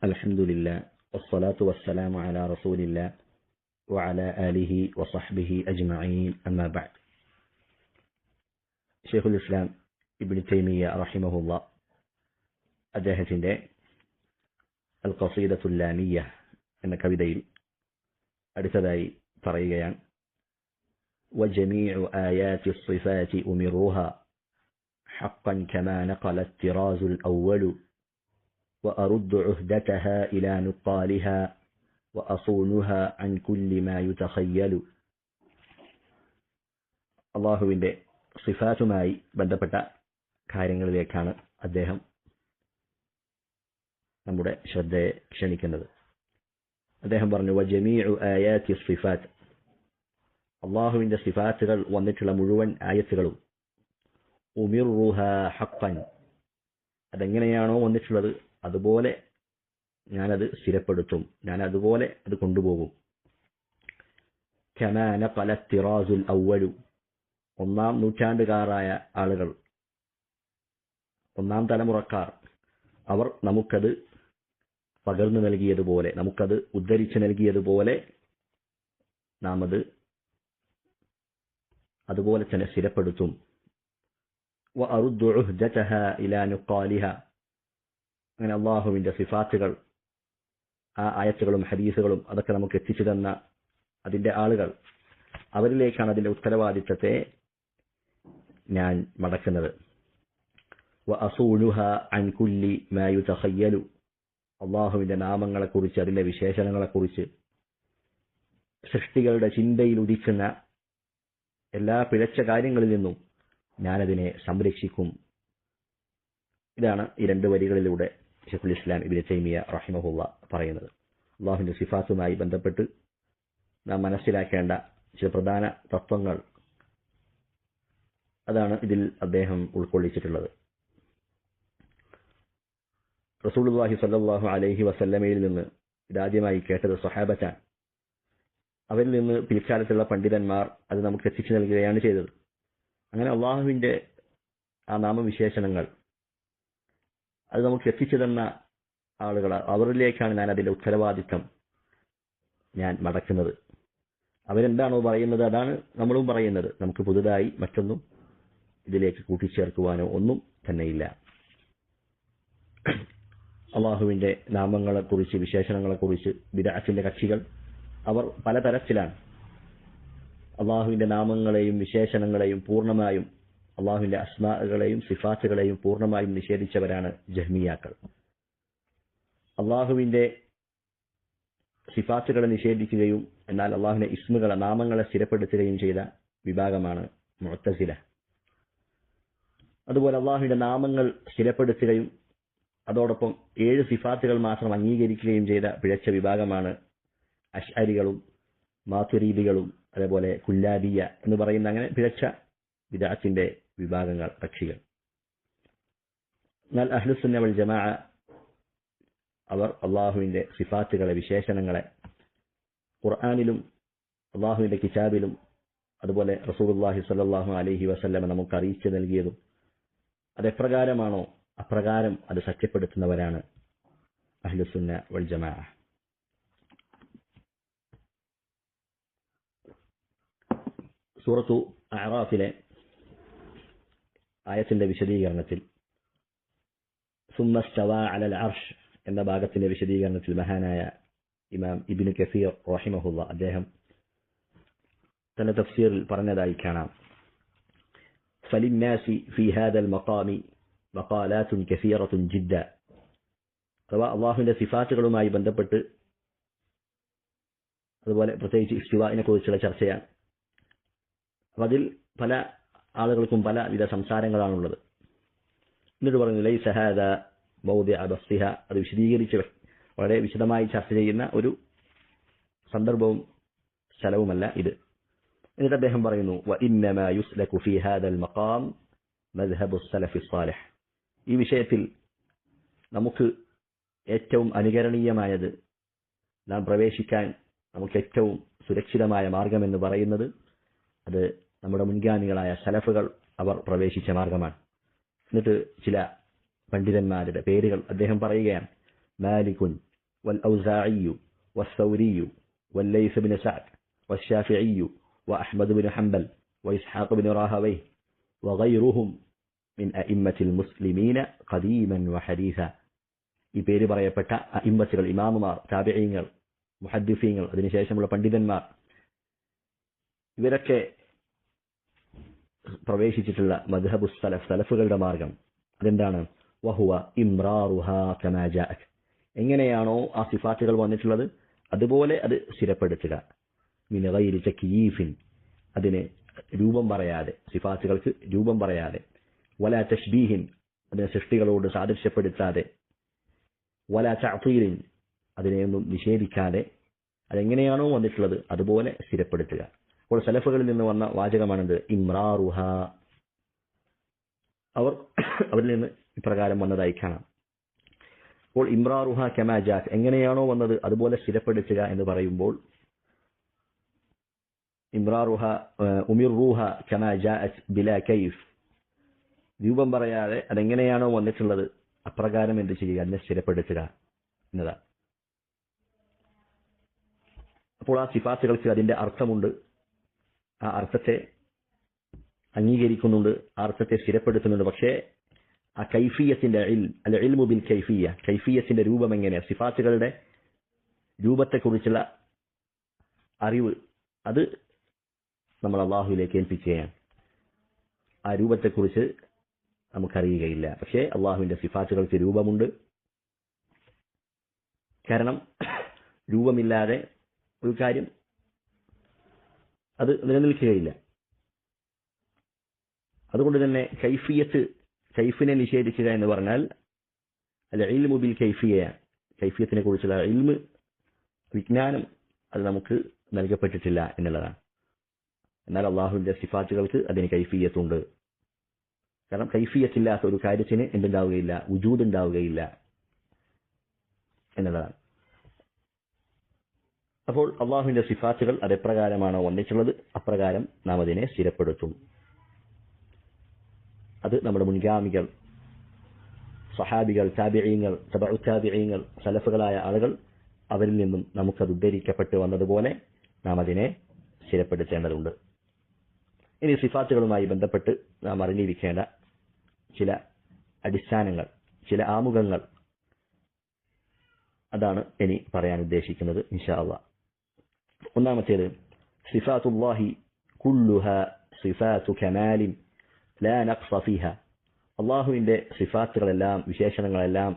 الحمد لله والصلاة والسلام على رسول الله وعلى آله وصحبه أجمعين أما بعد شيخ الإسلام ابن تيمية رحمه الله അദ്ദേഹത്തിന്റെ القصيدة اللامية എന്ന കവിതയിൽ അടുത്തതായി പറയുകയാണ് وجميع آيات الصفات أمروها حقا كما نقل الطراز الأول وأرد عهدتها إلى نقالها وأصونها عن كل ما يتخيل അള്ളാഹുവിന്റെ സിഫാത്തുമായി ബന്ധപ്പെട്ട കാര്യങ്ങളിലേക്കാണ് അദ്ദേഹം നമ്മുടെ ശ്രദ്ധയെ ക്ഷണിക്കുന്നത്. അദ്ദേഹം പറഞ്ഞു വജമീഉ ആയാതി സിഫാത്ത്, അള്ളാഹുവിന്റെ സിഫാത്തുകൾ വന്നിട്ടുള്ള മുഴുവൻ ആയത്തുകളും ഉമിറുഹ ഹഖൻ, അതെങ്ങനെയാണോ വന്നിട്ടുള്ളത് അതുപോലെ ഞാനത് സ്ഥിരപ്പെടുത്തും, ഞാൻ അതുപോലെ അത് കൊണ്ടുപോകും. കമാ നഖല തിറാസുൽ അവ്വലു, ഒന്നാം നൂറ്റാണ്ടുകാരായ ആളുകൾ, ഒന്നാം തലമുറക്കാർ, അവർ നമുക്കത് പകർന്നു നൽകിയതുപോലെ, നമുക്കത് ഉദ്ധരിച്ചു നൽകിയതുപോലെ നാം അത് അതുപോലെ തന്നെ സ്ഥിരപ്പെടുത്തും. വഅറുദ്ദു ഉഹ്ദതഹ ഇലാ നുഖാലിഹ, അങ്ങനെ അള്ളാഹുവിന്റെ സിഫാത്തുകൾ, ആ ആയത്തുകളും ഹദീസുകളും അതൊക്കെ നമുക്ക് എത്തിച്ചു തന്ന അതിന്റെ ആളുകൾ, അവരിലേക്കാണ് അതിന്റെ ഉത്തരവാദിത്തത്തെ ഞാൻ മടക്കുന്നത്. വഅസൂലുഹ അൻ കുല്ലി മാ യുതഖയ്യലു, അള്ളാഹുവിന്റെ നാമങ്ങളെക്കുറിച്ച് അതിന്റെ വിശേഷണങ്ങളെക്കുറിച്ച് സൃഷ്ടികളുടെ ചിന്തയിൽ ഉദിക്കുന്ന എല്ലാ പിഴച്ച കാര്യങ്ങളിൽ നിന്നും ഞാനതിനെ സംരക്ഷിക്കും. ഇതാണ് ഈ രണ്ട് വരികളിലൂടെ ശൈഖുൽ ഇസ്ലാം ഇബ്നു തൈമിയ റഹിമഹുല്ലാ പറയുന്നത്. അള്ളാഹുവിന്റെ സിഫാത്തുമായി ബന്ധപ്പെട്ട് നാം മനസ്സിലാക്കേണ്ട ചില പ്രധാന തത്വങ്ങൾ, അതാണ് ഇതിൽ അദ്ദേഹം ഉൾക്കൊള്ളിച്ചിട്ടുള്ളത്. റസൂലുള്ളാഹി സ്വല്ലല്ലാഹു അലൈഹി വസല്ലമയിൽ നിന്ന് ഇതാദ്യമായി കേട്ടത് സ്വഹാബത്താണ്. അവരിൽ നിന്ന് പിൽക്കാലത്തുള്ള പണ്ഡിതന്മാർ അത് നമുക്ക് എത്തിച്ചു നൽകുകയാണ് ചെയ്തത്. അങ്ങനെ അള്ളാഹുവിന്റെ ആ നാമവിശേഷണങ്ങൾ അത് നമുക്ക് എത്തിച്ചു തന്ന ആളുകൾ, അവരിലേക്കാണ് ഞാൻ അതിന്റെ ഉത്തരവാദിത്തം ഞാൻ മടക്കുന്നത്. അവരെന്താണോ പറയുന്നത് അതാണ് നമ്മളും പറയുന്നത്. നമുക്ക് പുതുതായി മറ്റൊന്നും ഇതിലേക്ക് കൂട്ടിച്ചേർക്കുവാനോ ഒന്നും തന്നെയില്ല. അള്ളാഹുവിന്റെ നാമങ്ങളെക്കുറിച്ച്, വിശേഷണങ്ങളെക്കുറിച്ച് ബിദ്അത്തിന്റെ കക്ഷികൾ അവർ പലതരത്തിലാണ്. അള്ളാഹുവിന്റെ നാമങ്ങളെയും വിശേഷണങ്ങളെയും പൂർണ്ണമായും, അള്ളാഹുവിന്റെ അസ്മാകളെയും സിഫാത്തുകളെയും പൂർണ്ണമായും നിഷേധിച്ചവരാണ് ജഹ്മിയാക്കൾ. അള്ളാഹുവിന്റെ സിഫാത്തുകളെ നിഷേധിക്കുകയും എന്നാൽ അള്ളാഹുവിന്റെ ഇസ്മുകളെ, നാമങ്ങളെ സ്ഥിരപ്പെടുത്തുകയും ചെയ്ത വിഭാഗമാണ് മുഅ്തസില. അതുപോലെ അള്ളാഹുവിന്റെ നാമങ്ങൾ സ്ഥിരപ്പെടുത്തുകയും അതോടൊപ്പം 7 സിഫാത്തുകൾ മാത്രം അംഗീകരിക്കുകയും ചെയ്ത പിഴച്ച വിഭാഗമാണ് അശ്അരികളും മാതുരീദികളും അതേപോലെ കുല്ലാബിയ എന്ന് പറയുന്ന അങ്ങനെ പിഴച്ച ബിദ്അത്തിന്റെ വിഭാഗങ്ങൾ, കക്ഷികൾ. എന്നാൽ അഹ്ലുസുന്ന വൽ ജമാഅ അവർ അള്ളാഹുവിന്റെ സിഫാത്തുകളെ, വിശേഷണങ്ങളെ ഖുർആനിലും അള്ളാഹുവിന്റെ കിതാബിലും അതുപോലെ റസൂലുള്ളാഹി സ്വല്ലല്ലാഹു അലൈഹി വസല്ലമ നമുക്ക് അറിയിച്ചു നൽകിയതും അതെപ്രകാരമാണോ അപ്രകാരം അത് സത്യപ്പെടുത്തുന്നവരാണ് അഹ്ലുസുന്ന വൽ ജമാഅ. സൂറത്തു അഅറാഫിലെ ആയത്തിന്റെ വിശദീകരണത്തിൽ സുമ്മ സ്തവാ അലൽ അർശ് എന്ന ഭാഗത്തിന്റെ വിശദീകരണത്തിൽ മഹാനായ ഇമാം ഇബ്നു കസീർ റഹിമഹുല്ലാ അദ്ദേഹം തന്റെ തഫ്സീറിൽ പറഞ്ഞതായി കാണാം. ഫലിന്നാസി ഫീ ഹാദൽ മഖാമി മഖാലാത്തുൻ കസീറത്തുൻ ജിദ്ദ, അഥവാ അള്ളാഹുവിന്റെ സിഫാത്തുകളുമായി ബന്ധപ്പെട്ട് അതുപോലെ പ്രത്യേകിച്ച് ഇസ്തിവാഇനെ കുറിച്ചുള്ള ചർച്ചയാണ്. അപ്പൊ അതിൽ പല ആളുകൾക്കും പലവിധ സംസാരങ്ങളാണുള്ളത്. എന്നിട്ട് പറഞ്ഞു ലൈസ ഹാദാ മൗദിഅ ബസ്തിഹ, അത് വിശദീകരിച്ച് വളരെ വിശദമായി ചർച്ച ചെയ്യുന്ന ഒരു സന്ദർഭവും സ്ഥലവുമല്ല ഇത്. എന്നിട്ട് അദ്ദേഹം പറയുന്നു വഇന്നമാ യുസ്ലകു ഫീ ഹാദൽ മഖാം മദ്ഹബു സലഫി സ്വാലിഹ്, ഈ വിഷയത്തിൽ നമുക്ക് ഏറ്റവും അനുകരണീയമായത്, നാം പ്രവേശിക്കാൻ നമുക്ക് ഏറ്റവും സുരക്ഷിതമായ മാർഗമെന്ന് പറയുന്നത് അത് നമ്മുടെ മുൻഗാമികളായ സലഫുകൾ അവർ പ്രവേശിച്ച മാർഗമാണ്. എന്നിട്ട് ചില പണ്ഡിതന്മാരുടെ പേരുകൾ അദ്ദേഹം പറയുകയാണ്. മാലികുൻ والأوزاعي والثوري والليث بن سعد والشافعي وأحمد بن حنبل وإسحاق بن راهويه وغيرهم من أئمة المسلمين قديما وحديثا. ഈ പേര് പറയപ്പെട്ട അഇമ്മത്തുകൾ, ഇമാമുമാർ, താബിഈങ്ങൾ, മുഹദ്ദിസീങ്ങൾ, അതിനുശേഷമുള്ള പണ്ഡിതന്മാർ, ഇവരൊക്കെ പ്രവേശിച്ചിട്ടുള്ള മദ്ഹബു സലഫ്, സലഫുകളുടെ മാർഗം അതെന്താണ്? വഹുവ ഇംറാറുഹാ കമാ ജാഅത്, എങ്ങനെയാണോ ആ സിഫാത്തുകൾ വന്നിട്ടുള്ളത് അതുപോലെ അത് സ്ഥിരപ്പെടുത്തുക. മിൻ ഗൈരി തക്യീഫിൻ, അതിന് രൂപം പറയാതെ, സിഫാത്തുകൾക്ക് രൂപം പറയാതെ. വലാ തശ്ബീഹിൻ, അതിനെ സൃഷ്ടികളോട് സാദൃശ്യപ്പെടുത്താതെ. വലാ തഅ്തീലിൻ, അതിനെയൊന്നും നിഷേധിക്കാതെ അതെങ്ങനെയാണോ വന്നിട്ടുള്ളത് അതുപോലെ സ്ഥിരപ്പെടുത്തുക. അപ്പോൾ സലഫുകളിൽ നിന്ന് വന്ന വാചകമാണെന്ത്? ഇംറാറുഹ. അവരിൽ നിന്ന് ഇപ്രകാരം വന്നതായി കാണാം. അപ്പോൾ ഇംറാറുഹ കമാ ജാഅത്, എങ്ങനെയാണോ വന്നത് അതുപോലെ സ്ഥിരപ്പെടുത്തുക എന്ന് പറയുമ്പോൾ ഇംറാറുഹ ഉമിർറൂഹ കമാ ജാഅത് ബിലാ കൈഫ്, രൂപം പറയാതെ അതെങ്ങനെയാണോ വന്നിട്ടുള്ളത് അപ്രകാരം എന്ത് ചെയ്യുക? അതിനെ സ്ഥിരപ്പെടുത്തുക എന്നതാണ്. അപ്പോൾ ആ സിഫാത്തുകൾക്ക് അതിന്റെ അർത്ഥമുണ്ട്, ആ അർത്ഥത്തെ അംഗീകരിക്കുന്നുണ്ട്, ആ അർത്ഥത്തെ സ്ഥിരപ്പെടുത്തുന്നുണ്ട്. പക്ഷേ ആ കൈഫിയത്തിന്റെ അൽ ഇൽമു ബിൽ കൈഫിയ, കൈഫിയത്തിന്റെ രൂപം എങ്ങനെയാണ്, സിഫാത്തുകളുടെ രൂപത്തെക്കുറിച്ചുള്ള അറിവ്, അത് നമ്മൾ അള്ളാഹുവിലേക്ക് ഏൽപ്പിക്കുകയാണ്. ആ രൂപത്തെക്കുറിച്ച് നമുക്കറിയുകയില്ല. പക്ഷേ അള്ളാഹുവിന്റെ സിഫാത്തുകൾക്ക് രൂപമുണ്ട്. കാരണം രൂപമില്ലാതെ ഒരു കാര്യം അത് നിലനിൽക്കുകയില്ല. അതുകൊണ്ട് തന്നെ കൈഫിനെ നിഷേധിക്കുക എന്ന് പറഞ്ഞാൽ അല്ല ഇൽമു ബിൽ കൈഫിയ, കൈഫിയത്തിനെ കുറിച്ചുള്ള ഇൽമ്, വിജ്ഞാനം അത് നമുക്ക് നൽകപ്പെട്ടിട്ടില്ല എന്നുള്ളതാണ്. എന്നാൽ അള്ളാഹുവിന്റെ സിഫാത്തുകൾക്ക് അതിന് കൈഫിയത്തുണ്ട്. കാരണം കൈഫിയത്തില്ലാത്ത ഒരു കാര്യത്തിന് എന്തുണ്ടാവുകയില്ല? വുജൂദ് ഉണ്ടാവുകയില്ല എന്നുള്ളതാണ്. അപ്പോൾ അള്ളാഹുവിന്റെ സിഫാത്തുകൾ അതെപ്രകാരമാണോ വന്നിട്ടുള്ളത് അപ്രകാരം നാം അതിനെ സ്ഥിരപ്പെടുത്തും. അത് നമ്മുടെ മുൻഗാമികൾ, സഹാബികൾ, താബിഈങ്ങൾ, തബഉ താബിഈങ്ങൾ, സലഫുകളായ ആളുകൾ, അവരിൽ നിന്നും നമുക്കത് ഉദ്ധരിക്കപ്പെട്ട് വന്നതുപോലെ നാം അതിനെ സ്ഥിരപ്പെടുത്തേണ്ടതുണ്ട്. ഇനി സിഫാത്തുകളുമായി ബന്ധപ്പെട്ട് നാം അറിഞ്ഞിരിക്കേണ്ട ചില അടിസ്ഥാനങ്ങൾ, ചില ആമുഖങ്ങൾ, അതാണ് ഇനി പറയാൻ ഉദ്ദേശിക്കുന്നത് ഇൻഷാ അല്ലാഹ്. ഒന്നാമത്തേത്, സിഫാത്തുല്ലാഹി കുല്ലുഹാ സിഫാത്തു കമാലിൻ ലാ നഖ്സ ഫീഹാ. അള്ളാഹുവിന്റെ സിഫാത്തുകളെല്ലാം, വിശേഷണങ്ങളെല്ലാം,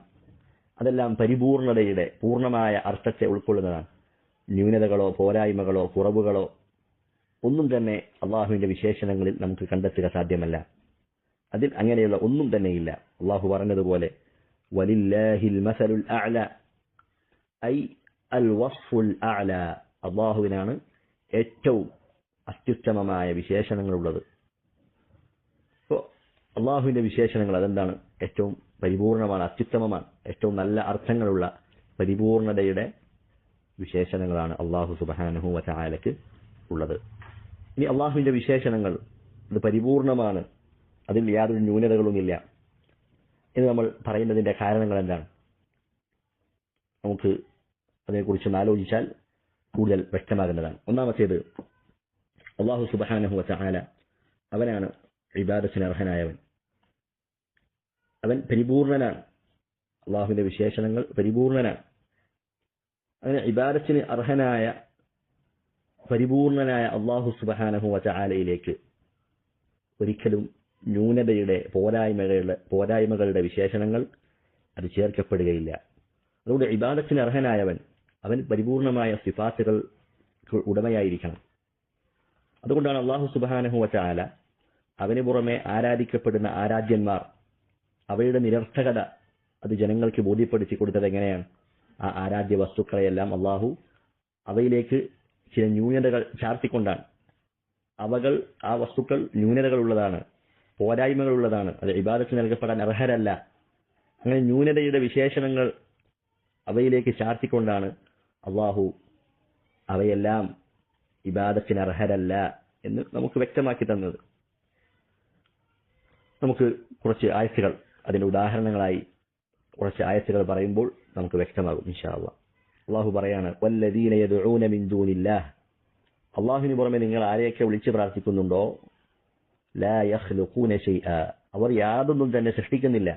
അതെല്ലാം പരിപൂർണതയുടെ പൂർണ്ണമായ അർത്ഥത്തെ ഉൾക്കൊള്ളുന്നതാണ്. ന്യൂനതകളോ പോരായ്മകളോ കുറവുകളോ ഒന്നും തന്നെ അള്ളാഹുവിന്റെ വിശേഷണങ്ങളിൽ നമുക്ക് കണ്ടെത്തുക സാധ്യമല്ല. അതിൽ അങ്ങനെയുള്ള ഒന്നും തന്നെയില്ല. അള്ളാഹു പറഞ്ഞതുപോലെ വലില്ലാഹിൽ മസലുൽ അഅല ഐ അൽ വസ്ഫുൽ അഅല, അള്ളാഹുവിനാണ് ഏറ്റവും അത്യുത്തമമായ വിശേഷണങ്ങളുള്ളത്. അപ്പോൾ അള്ളാഹുവിന്റെ വിശേഷണങ്ങൾ അതെന്താണ്? ഏറ്റവും പരിപൂർണമാണ്, അത്യുത്തമമാണ്, ഏറ്റവും നല്ല അർത്ഥങ്ങളുള്ള പരിപൂർണതയുടെ വിശേഷണങ്ങളാണ് അള്ളാഹു സുബ്ഹാനഹു വ തആലക്ക് ഉള്ളത്. ഇനി അള്ളാഹുവിന്റെ വിശേഷണങ്ങൾ ഇത് പരിപൂർണമാണ്, അതിൽ യാതൊരു ന്യൂനതകളുമില്ല എന്ന് നമ്മൾ പറയുന്നതിന്റെ കാരണങ്ങൾ എന്താണ്? നമുക്ക് അതിനെക്കുറിച്ച് ആലോചിച്ചാൽ കൂടുതൽ വ്യക്തമാകുന്നതാണ്. ഒന്നാമത്തേത്, അള്ളാഹു സുബ്ഹാനഹു വ തആല അവനാണ് ഇബാദത്തിന് അർഹനായവൻ. അവൻ പരിപൂർണനാണ്. അള്ളാഹുവിന്റെ വിശേഷണങ്ങൾ പരിപൂർണനാണ്. അങ്ങനെ ഇബാദത്തിന് അർഹനായ പരിപൂർണനായ അള്ളാഹു സുബ്ഹാനഹു വ തആലയിലേക്ക് ഒരിക്കലും ന്യൂനതയുടെ പോരായ്മകളുടെ വിശേഷണങ്ങൾ അത് ചേർക്കപ്പെടുകയില്ല. അതുകൊണ്ട് ഇബാദത്തിന് അർഹനായവൻ അവൻ പരിപൂർണമായ സിഫാത്തുകൾ ഉടമയായിരിക്കണം. അതുകൊണ്ടാണ് അള്ളാഹു സുബ്ഹാനഹു വ തആല അവന് പുറമെ ആരാധിക്കപ്പെടുന്ന ആരാധ്യന്മാർ, അവയുടെ നിരർത്ഥകത അത് ജനങ്ങൾക്ക് ബോധ്യപ്പെടുത്തി കൊടുത്തത് എങ്ങനെയാണ്? ആ ആരാധ്യ വസ്തുക്കളെയെല്ലാം അള്ളാഹു അവയിലേക്ക് ചില ന്യൂനതകൾ ചാർത്തിക്കൊണ്ടാണ്. ആ വസ്തുക്കൾ ന്യൂനതകളുള്ളതാണ്, പോരായ്മകളുള്ളതാണ്, അത് ഇബാദത്തിന് നൽകപ്പെടാൻ അർഹരല്ല. അങ്ങനെ ന്യൂനതയുടെ വിശേഷണങ്ങൾ അവയിലേക്ക് ചാർത്തിക്കൊണ്ടാണ് അള്ളാഹു അവയെല്ലാം ഇബാദത്തിന് അർഹരല്ല എന്ന് നമുക്ക് വ്യക്തമാക്കി തന്നത്. നമുക്ക് കുറച്ച് ആയത്തുകൾ, അതിന്റെ ഉദാഹരണങ്ങളായി കുറച്ച് ആയത്തുകൾ പറയുമ്പോൾ നമുക്ക് വ്യക്തമാകും ഇൻഷാ അല്ലാഹ്. അള്ളാഹു പറയാണ് വല്ലദീന യദ്ഊന മിൻ ദൂനില്ലാഹ്, അള്ളാഹുവിന് പുറമെ നിങ്ങൾ ആരെയൊക്കെ വിളിച്ച് പ്രാർത്ഥിക്കുന്നുണ്ടോ, ലാ യഖ്ലുഖൂന ശൈആ, അവർ യാതൊന്നും തന്നെ സൃഷ്ടിക്കുന്നില്ല.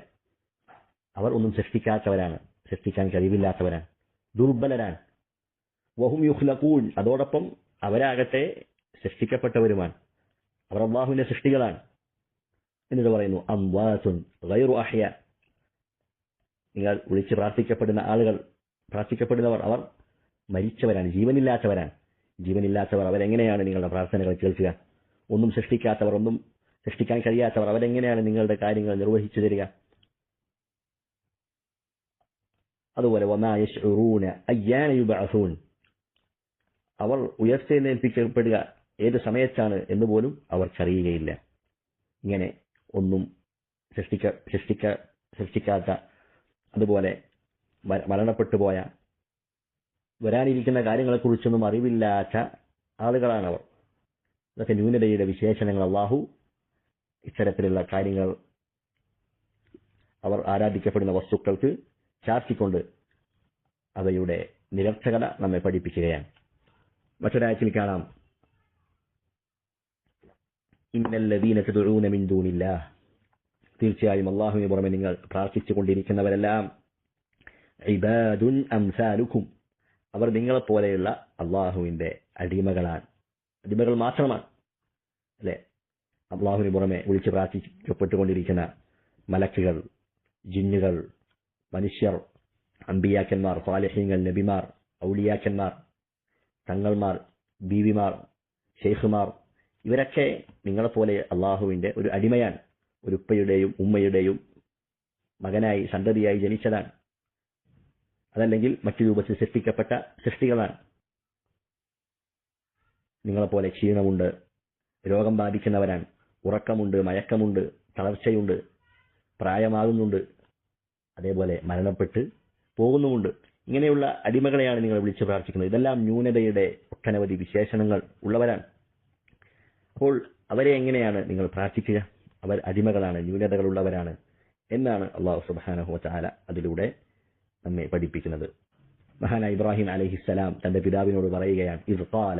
അവർ ഒന്നും സൃഷ്ടിക്കാത്തവരാണ്, സൃഷ്ടിക്കാൻ കഴിവില്ലാത്തവരാണ്, ദുർബലരാണ്. വഹും യുഖ്ലഖൂൻ, അതോടൊപ്പം അവരാകട്ടെ സൃഷ്ടിക്കപ്പെട്ടവരുമാണ്. അവർ അള്ളാഹുവിന്റെ സൃഷ്ടികളാണ്. എന്നിട്ട് പറയുന്നു അംവാതുൻ ഗൈറു അഹ്യ, നിങ്ങൾ വിളിച്ച് പ്രാർത്ഥിക്കപ്പെടുന്നവർ അവർ മരിച്ചവരാണ്, ജീവനില്ലാത്തവരാണ്. ജീവനില്ലാത്തവർ അവരെങ്ങനെയാണ് നിങ്ങളുടെ പ്രാർത്ഥനകൾ കേൾക്കുക? ഒന്നും സൃഷ്ടിക്കാത്തവർ, ഒന്നും സൃഷ്ടിക്കാൻ കഴിയാത്തവർ അവരെങ്ങനെയാണ് നിങ്ങളുടെ കാര്യങ്ങൾ നിർവഹിച്ചു തരിക? അതുപോലെ വമാ യശ്ഉറൂന അയ്യാന യുബഅസൂൻ, അവർ ഉയർത്തെഴുന്നേൽപ്പിക്കപ്പെടുക ഏത് സമയത്താണ് എന്ന് പോലും അവർക്കറിയുകയില്ല. ഇങ്ങനെ ഒന്നും സൃഷ്ടിക്കാത്ത, അതുപോലെ മരണപ്പെട്ടുപോയ, വരാനിരിക്കുന്ന കാര്യങ്ങളെക്കുറിച്ചൊന്നും അറിവില്ലാത്ത ആളുകളാണവർ. ഇതൊക്കെ ന്യൂനതയുടെ വിശേഷണങ്ങൾ. അള്ളാഹു ഇത്തരത്തിലുള്ള കാര്യങ്ങൾ അവർ ആരാധിക്കപ്പെടുന്ന വസ്തുക്കൾക്ക് ചാർത്തിക്കൊണ്ട് അവയുടെ നിരർത്ഥകത നമ്മെ പഠിപ്പിക്കുകയാണ്. മറ്റൊരായത്തിൽ കാണാം ഇന്നല്ലദീന തദ്ഊന മിൻ ദൂനില്ലാഹ്, തീർച്ചയായും അള്ളാഹുവിന് പുറമെ നിങ്ങൾ പ്രാർത്ഥിച്ചു കൊണ്ടിരിക്കുന്നവരെല്ലാം ഇബാദുൻ അംസാലുക്കും, അവർ നിങ്ങളെപ്പോലെയുള്ള അള്ളാഹുവിന്റെ അടിമകളാണ്, അടിമകൾ മാത്രമാണ്. അല്ലെ, അള്ളാഹുവിന് പുറമെ വിളിച്ച് പ്രാർത്ഥിക്കപ്പെട്ടുകൊണ്ടിരിക്കുന്ന മലക്കുകൾ, ജിന്നുകൾ, മനുഷ്യർ, അമ്പിയാക്കന്മാർ, സാലിഹീങ്ങൾ, നബിമാർ, ഔലിയാക്കന്മാർ, തങ്ങൾമാർ, ബീവിമാർ, ഷെയ്ഖുമാർ, ഇവരൊക്കെ നിങ്ങളെപ്പോലെ അള്ളാഹുവിന്റെ ഒരു അടിമയാണ്. ഒരു ഉപ്പയുടെയും ഉമ്മയുടെയും മകനായി, സന്തതിയായി ജനിച്ചതാണ്. അതല്ലെങ്കിൽ മറ്റു രൂപത്തിൽ സൃഷ്ടിക്കപ്പെട്ട സൃഷ്ടികളാണ്. നിങ്ങളെപ്പോലെ ക്ഷീണമുണ്ട്, രോഗം ബാധിക്കുന്നവരാണ്, ഉറക്കമുണ്ട്, മയക്കമുണ്ട്, തളർച്ചയുണ്ട്, പ്രായമാകുന്നുണ്ട്, അതേപോലെ മരണപ്പെട്ട് പോകുന്നുമുണ്ട്. ഇങ്ങനെയുള്ള അടിമകളെയാണ് നിങ്ങൾ വിളിച്ചു പ്രാർത്ഥിക്കുന്നത്. ഇതെല്ലാം ന്യൂനതയുടെ ഒട്ടനവധി വിശേഷണങ്ങൾ ഉള്ളവരാണ്. അപ്പോൾ അവരെ എങ്ങനെയാണ് നിങ്ങൾ പ്രാർത്ഥിക്കുക? അവർ അടിമകളാണ്, ന്യൂനതകളുള്ളവരാണ് എന്നാണ് അല്ലാഹു സുബ്ഹാനഹു വതആല അതിലൂടെ നമ്മെ പഠിപ്പിക്കുന്നത്. മഹാനായ ഇബ്രാഹിം അലൈഹിസ്സലാം തന്റെ പിതാവിനോട് പറയുകയാണ്, ഇദ് ഖാല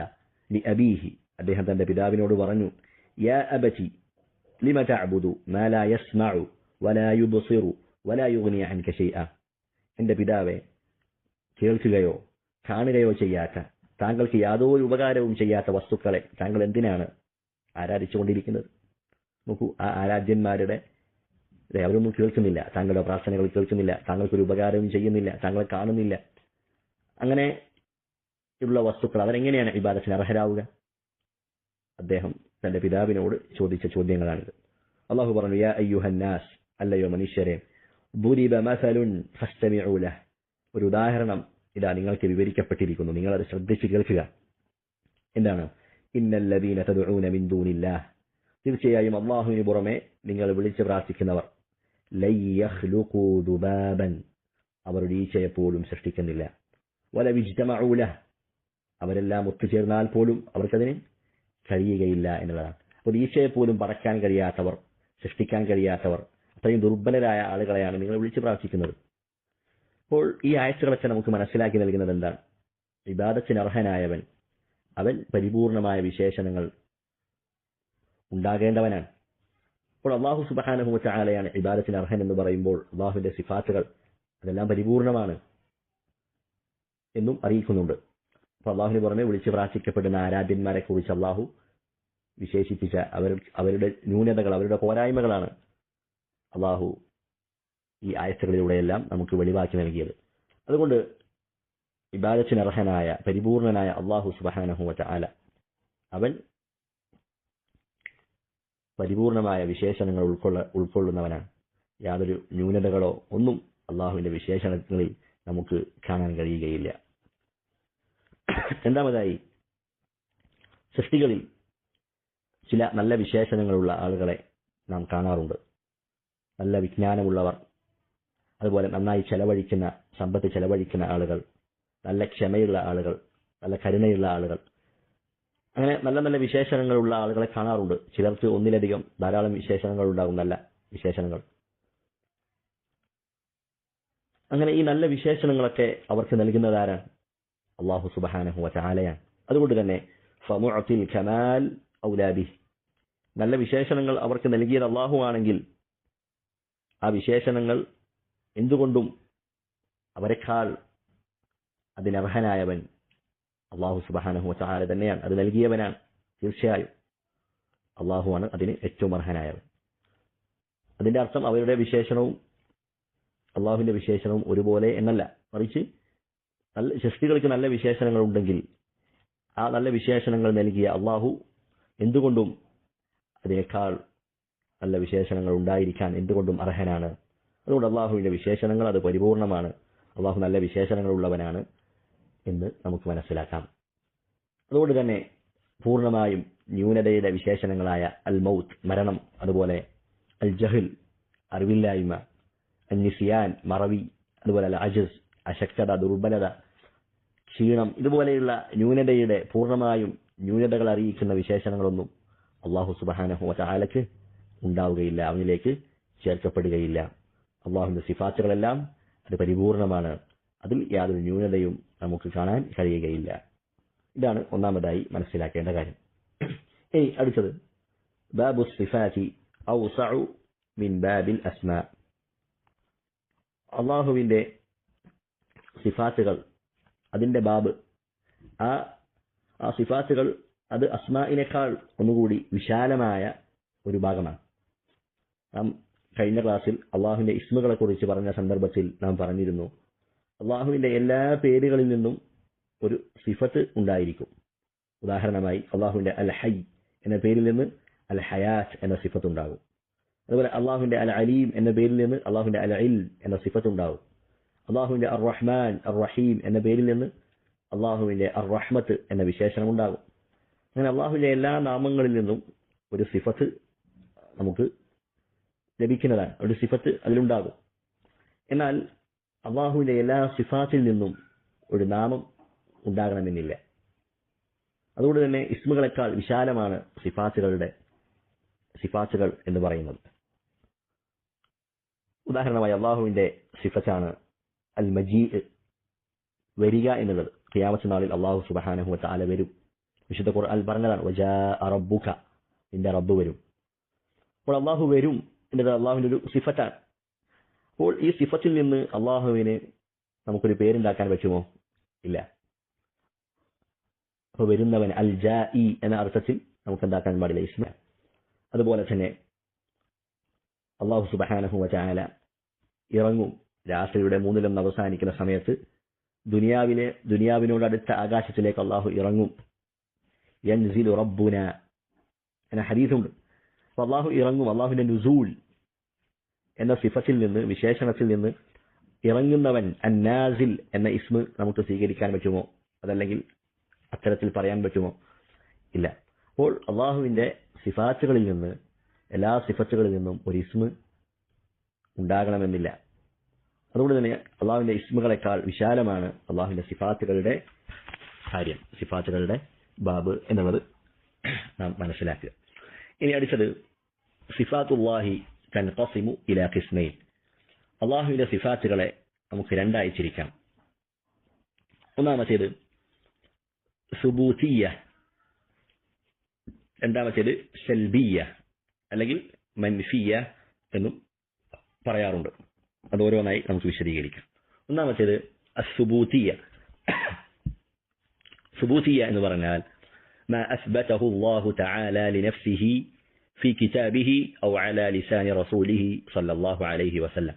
ലി അബീഹി, അദ്ദേഹം തന്റെ പിതാവിനോട് പറഞ്ഞു, യാ അബതി ലിമ തഅബുദു മാ ലാ യസ്മഉ വലാ യുബ്സിറു വലാ യുഗ്നി അൻക ശൈഅ, എന്റെ പിതാവെ, കേൾക്കുകയോ കാണുകയോ ചെയ്യാത്ത, താങ്കൾക്ക് യാതൊരു ഉപകാരവും ചെയ്യാത്ത വസ്തുക്കളെ താങ്കൾ എന്തിനാണ് ആരാധിച്ചുകൊണ്ടിരിക്കുന്നത്? നോക്കൂ, ആ ആരാധ്യന്മാരുടെ അവരൊന്നും കേൾക്കുന്നില്ല, താങ്കളുടെ പ്രാർത്ഥനകൾ കേൾക്കുന്നില്ല, താങ്കൾക്കൊരു ഉപകാരവും ചെയ്യുന്നില്ല, താങ്കളെ കാണുന്നില്ല. അങ്ങനെ ഉള്ള വസ്തുക്കൾ അവരെങ്ങനെയാണ് ഇബാദത്തിന് അർഹരാവുക? അദ്ദേഹം തന്റെ പിതാവിനോട് ചോദിച്ച ചോദ്യങ്ങളാണിത്. അള്ളാഹു പറഞ്ഞു, യാ അയ്യുഹന്നാസ്, അല്ലയോ മനുഷ്യരെ, ദുരിബ മസലുൻ ഫസ്തമിഉ ലഹ്, ഒരു ഉദാഹരണം ഇതാ നിങ്ങൾക്ക് വിവരിക്കപ്പെട്ടിരിക്കുന്നു, നിങ്ങൾ അത് ശ്രദ്ധിച്ച് കേൾക്കുക. എന്താണ്? ഇന്നല്ലദീന തദ്ഊന മിൻ ദൂനില്ലാഹ്, തീർച്ചയായും അല്ലാഹുവിന് പുറമെ നിങ്ങൾ വിളിച്ച് പ്രാർത്ഥിക്കുന്നവർ, ലൻ യഖ്ലുഖൂ ദുബാബൻ, അവർ ഒരു ഈച്ചയെ പോലും സൃഷ്ടിക്കുന്നില്ല. വലൗ ഇജ്തമഉ ലഹ്, അവരെല്ലാം ഒത്തുചേർന്നാൽ പോലും അവർക്കതിന് കഴിയുകയില്ല എന്നുള്ളതാണ്. അപ്പോൾ ഈച്ചയെ പോലും പറക്കാൻ കഴിയാത്തവർ, സൃഷ്ടിക്കാൻ കഴിയാത്തവർ, അത്രയും ദുർബലരായ ആളുകളെയാണ് നിങ്ങൾ വിളിച്ച് പ്രാർത്ഥിക്കുന്നത്. അപ്പോൾ ഈ ആയത്തുകളൊക്കെ നമുക്ക് മനസ്സിലാക്കി നൽകുന്നത് എന്താണ്? ഇബാദത്തിന് അർഹനായവൻ, അവൻ പരിപൂർണമായ വിശേഷണങ്ങൾ ഉണ്ടാകേണ്ടവനാണ്. അപ്പോൾ അല്ലാഹു സുബ്ഹാനഹു വതആലയാണ് ഇബാദത്തിന് അർഹൻ എന്ന് പറയുമ്പോൾ അല്ലാഹുവിന്റെ സിഫാത്തുകൾ അതെല്ലാം പരിപൂർണമാണ് എന്നും അറിയിക്കുന്നുണ്ട്. അപ്പോൾ അല്ലാഹുവിന് പുറമെ വിളിച്ച് പ്രാർത്ഥിക്കപ്പെടുന്ന ആരാധ്യന്മാരെ കുറിച്ച് അല്ലാഹു വിശേഷിപ്പിച്ച അവരുടെ ന്യൂനതകൾ, അവരുടെ പോരായ്മകളാണ് അല്ലാഹു ഈ ആയത്തുകളിലൂടെയെല്ലാം നമുക്ക് വെളിവാക്കി നൽകിയത്. അതുകൊണ്ട് ഇബാദത്തിന് അർഹനായ പരിപൂർണനായ അല്ലാഹു സുബ്ഹാനഹു വതആല അവൻ പരിപൂർണമായ വിശേഷണങ്ങൾ ഉൾക്കൊള്ളുന്നവനാണ്. യാതൊരു ന്യൂനതകളോ ഒന്നും അള്ളാഹുവിന്റെ വിശേഷണങ്ങളിൽ നമുക്ക് കാണാൻ കഴിയുകയില്ല. രണ്ടാമതായി, സൃഷ്ടികളിൽ ചില നല്ല വിശേഷണങ്ങളുള്ള ആളുകളെ നാം കാണാറുണ്ട്. നല്ല വിജ്ഞാനമുള്ളവർ, അതുപോലെ നന്നായി സമ്പത്ത് ചെലവഴിക്കുന്ന ആളുകൾ, നല്ല ക്ഷമയുള്ള ആളുകൾ, നല്ല കരുണയുള്ള ആളുകൾ, അങ്ങനെ നല്ല നല്ല വിശേഷണങ്ങളുള്ള ആളുകളെ കാണാറുണ്ട്. ചിലർക്ക് ഒന്നിലധികം ധാരാളം വിശേഷണങ്ങൾ ഉണ്ടാകും, നല്ല വിശേഷണങ്ങൾ. അങ്ങനെ ഈ നല്ല വിശേഷണങ്ങളൊക്കെ അവർക്ക് നൽകുന്നതാരാണ്? അള്ളാഹു സുബ്ഹാനഹു വ തആലയാണ്. അതുകൊണ്ട് തന്നെ ഫമുഅത്തിൽ കമാൽ ഔലാ ബിഹി, നല്ല വിശേഷണങ്ങൾ അവർക്ക് നൽകിയത് അള്ളാഹു ആണെങ്കിൽ ആ വിശേഷണങ്ങൾ എന്തുകൊണ്ടും അവരെക്കാൾ അതിനർഹനായവൻ അള്ളാഹു സുബ്ഹാനഹു വ തആല തന്നെയാണ്. അത് നൽകിയവനാണ്. തീർച്ചയായും അള്ളാഹുവാണ് അതിന് ഏറ്റവും അർഹനായവൻ. അതിന്റെ അർത്ഥം അവരുടെ വിശേഷണവും അള്ളാഹുവിന്റെ വിശേഷണവും ഒരുപോലെ എന്നല്ല, മറിച്ച് നല്ല സൃഷ്ടികൾക്ക് നല്ല വിശേഷണങ്ങൾ ഉണ്ടെങ്കിൽ ആ നല്ല വിശേഷണങ്ങൾ നൽകിയ അള്ളാഹു എന്തുകൊണ്ടും അതിനേക്കാൾ നല്ല വിശേഷണങ്ങൾ ഉണ്ടായിരിക്കാൻ എന്തുകൊണ്ടും അർഹനാണ്. അതുകൊണ്ട് അള്ളാഹുവിന്റെ വിശേഷണങ്ങൾ അത് പരിപൂർണമാണ്. അള്ളാഹു നല്ല വിശേഷണങ്ങൾ ഉള്ളവനാണ് എന്ന് നമുക്ക് മനസ്സിലാക്കാം. അതുകൊണ്ട് തന്നെ പൂർണ്ണമായും ന്യൂനതയുടെ വിശേഷണങ്ങളായ അൽ മൗത്ത് മരണം, അതുപോലെ അൽ ജഹൽ അറിവില്ലായ്മ, അൽ നിസിയാൻ മറവി, അതുപോലെ അൽ അജസ് അശക്തത, ദുർബലത, ക്ഷീണം, ഇതുപോലെയുള്ള ന്യൂനതയുടെ പൂർണ്ണമായും ന്യൂനതകൾ അറിയിക്കുന്ന വിശേഷണങ്ങളൊന്നും അള്ളാഹു സുബ്ഹാനഹു വ തആലക്ക് ഉണ്ടാവുകയില്ല, അവനിലേക്ക് ചേർക്കപ്പെടുകയില്ല. അള്ളാഹുവിന്റെ സിഫാത്തുകളെല്ലാം അത് പരിപൂർണമാണ്. അതിൽ യാതൊരു ന്യൂനതയും നമുക്ക് കാണാൻ കഴിയുകയില്ല. ഇതാണ് ഒന്നാമതായി മനസ്സിലാക്കേണ്ട കാര്യം. ഇനി അടുത്തത് ബാബു സിഫാത്തി ഔസഉ മിൻ ബാബിൽ അസ്മാ. അള്ളാഹുവിന്റെ സിഫാത്തുകൾ, അതിന്റെ ബാബ്, ആ സിഫാത്തുകൾ അത് അസ്മാഇനേക്കാൾ ഒന്നുകൂടി വിശാലമായ ഒരു ഭാഗമാണ്. നാം കഴിഞ്ഞ ക്ലാസ്സിൽ അള്ളാഹുവിന്റെ ഇസ്മുകളെ കുറിച്ച് പറഞ്ഞ സന്ദർഭത്തിൽ നാം പറഞ്ഞിരുന്നു, അള്ളാഹുവിന്റെ എല്ലാ പേരുകളിൽ നിന്നും ഒരു സിഫത്ത് ഉണ്ടായിരിക്കും. ഉദാഹരണമായി അള്ളാഹുവിന്റെ അൽ ഹൈ എന്ന പേരിൽ നിന്ന് അൽ ഹയാത്ത് എന്ന സിഫത്ത് ഉണ്ടാകും. അതുപോലെ അള്ളാഹുവിന്റെ അൽ അലീം എന്ന പേരിൽ നിന്ന് അള്ളാഹുവിന്റെ അൽ ഇൽം എന്ന സിഫത്ത് ഉണ്ടാകും. അള്ളാഹുവിന്റെ അർ റഹ്മാൻ അർ റഹീം എന്ന പേരിൽ നിന്ന് അള്ളാഹുവിന്റെ അർ റഹ്മത്ത് എന്ന വിശേഷണം ഉണ്ടാകും. അങ്ങനെ അള്ളാഹുവിന്റെ എല്ലാ നാമങ്ങളിൽ നിന്നും ഒരു സിഫത്ത് നമുക്ക് ലഭിക്കുന്നതാണ്, ഒരു സിഫത്ത് അതിലുണ്ടാകും. എന്നാൽ അള്ളാഹുവിന്റെ എല്ലാ സിഫാത്തിൽ നിന്നും ഒരു നാമം ഉണ്ടാകണമെന്നില്ല. അതുകൊണ്ട് തന്നെ ഇസ്മുകളെക്കാൾ വിശാലമാണ് സിഫാത്തുകൾ എന്ന് പറയുന്നത്. ഉദാഹരണമായി അള്ളാഹുവിന്റെ സിഫത്താണ് അൽ മജീ, വരിക എന്നുള്ളത്. ഖിയാമത്ത് നാളിൽ അള്ളാഹു സുബ്ഹാനഹു വ തആല വരും. വിശുദ്ധ ഖുർആൻ പറഞ്ഞതാണ് വജാഅ റബ്ബുക, നിന്റെ റബ്ബ് വരും. അപ്പോൾ അള്ളാഹു വരും എന്നത് അള്ളാഹുവിന്റെ ഒരു സിഫത്താണ്. അപ്പോൾ ഈ സിഫത്തിൽ നിന്ന് അള്ളാഹുവിന് നമുക്കൊരു പേരുണ്ടാക്കാൻ പറ്റുമോ? ഇല്ല. അപ്പോൾ വരുന്നവൻ അൽ ജാഇ എന്ന അർത്ഥത്തിൽ നമുക്ക് എന്താക്കാൻ പാടില്ല, ഇസ്മ. അതുപോലെ തന്നെ അള്ളാഹു സുബ്ഹാനഹു വ തആല ഇറങ്ങും. രാത്രിയുടെ 1/3 അവസാനിക്കുന്ന സമയത്ത് ദുനിയാവിനോട് അടുത്ത ആകാശത്തിലേക്ക് അള്ളാഹു ഇറങ്ങും. യൻസിലു റബ്ബുന എന്ന ഹദീസുണ്ട്. അപ്പോൾ അള്ളാഹു ഇറങ്ങും. അള്ളാഹുവിന്റെ നുസൂൽ എന്ന സിഫത്തിൽ നിന്ന്, വിശേഷണത്തിൽ നിന്ന് ഇറങ്ങുന്നവൻ അന്നാസിൽ എന്ന ഇസ്മ നമുക്ക് സ്വീകരിക്കാൻ പറ്റുമോ? അതല്ലെങ്കിൽ അത്തരത്തിൽ പറയാൻ പറ്റുമോ? ഇല്ല. അപ്പോൾ അള്ളാഹുവിന്റെ സിഫാത്തുകളിൽ നിന്ന്, എല്ലാ സിഫത്തുകളിൽ നിന്നും ഒരു ഇസ്മ ഉണ്ടാകണമെന്നില്ല. അതുകൊണ്ട് തന്നെ അള്ളാഹുവിന്റെ ഇസ്മുകളെക്കാൾ വിശാലമാണ് അള്ളാഹുവിന്റെ സിഫാത്തുകളുടെ കാര്യം, സിഫാത്തുകളുടെ ബാബ് എന്നുള്ളത് നാം മനസ്സിലാക്കുക. ഇനി അടുത്തത് സിഫാത്തുല്ലാഹി തൻഖസിമു ഇലാ ഖിസ്മൈൻ. അള്ളാഹുവിന്റെ സിഫാത്തുകളെ നമുക്ക് രണ്ടായി തിരിക്കാം. ഒന്നാമത്തേത് സുബൂതിയ്യ, രണ്ടാമത്തേത് സൽബിയ്യ അല്ലെങ്കിൽ മൻഫിയ്യ എന്നും പറയാറുണ്ട്. അത് ഓരോന്നായി നമുക്ക് വിശദീകരിക്കാം. ഒന്നാമത്തേത് അസ്സുബൂതിയ്യ. സുബൂതിയ്യ എന്ന് പറഞ്ഞാൽ ما أثبته الله تعالى لنفسه في كتابه أو على لسان رسوله صلى الله عليه وسلم.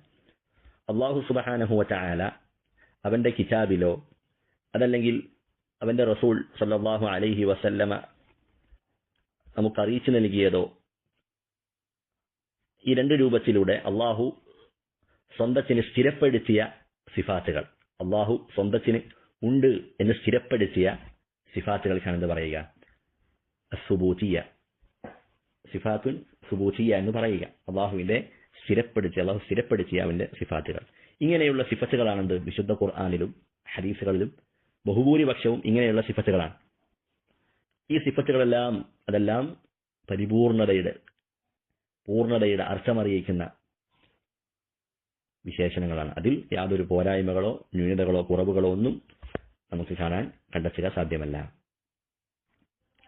الله سبحانه وتعالى അവന്റെ കിതാബിലോ അതല്ലെങ്കിൽ അവന്റെ റസൂൽ സല്ലല്ലാഹു അലൈഹി വസല്ലമ നമുക്ക് അറിയിച്ചു നൽകിയതോ, ഈ രണ്ട് രൂപത്തിലൂടെ അള്ളാഹു സ്വന്തത്തിന് സ്ഥിരപ്പെടുത്തിയ സിഫാത്തുകൾ, അള്ളാഹു സ്വന്തത്തിന് ഉണ്ട് എന്ന് സ്ഥിരപ്പെടുത്തിയ സിഫാത്തുകൾക്കാണ് എന്ത് പറയുക? സുബൂതിയ്യ, സിഫാത്തുൻ സുബൂതിയ്യ എന്ന് പറയുക. അള്ളാഹു സ്ഥിരപ്പെടുത്തിയ അവന്റെ സിഫാത്തുകൾ. ഇങ്ങനെയുള്ള സിഫത്തുകളാണെന്ത് വിശുദ്ധ ഖുർആനിലും ഹദീസുകളിലും ബഹുഭൂരിപക്ഷവും ഇങ്ങനെയുള്ള സിഫത്തുകളാണ്. ഈ സിഫത്തുകളെല്ലാം അതെല്ലാം പൂർണ്ണതയുടെ അർത്ഥമറിയിക്കുന്ന വിശേഷണങ്ങളാണ്. അതിൽ യാതൊരു പോരായ്മകളോ ന്യൂനതകളോ കുറവുകളോ ഒന്നും നമുക്ക് കണ്ടെത്തുക സാധ്യമല്ല.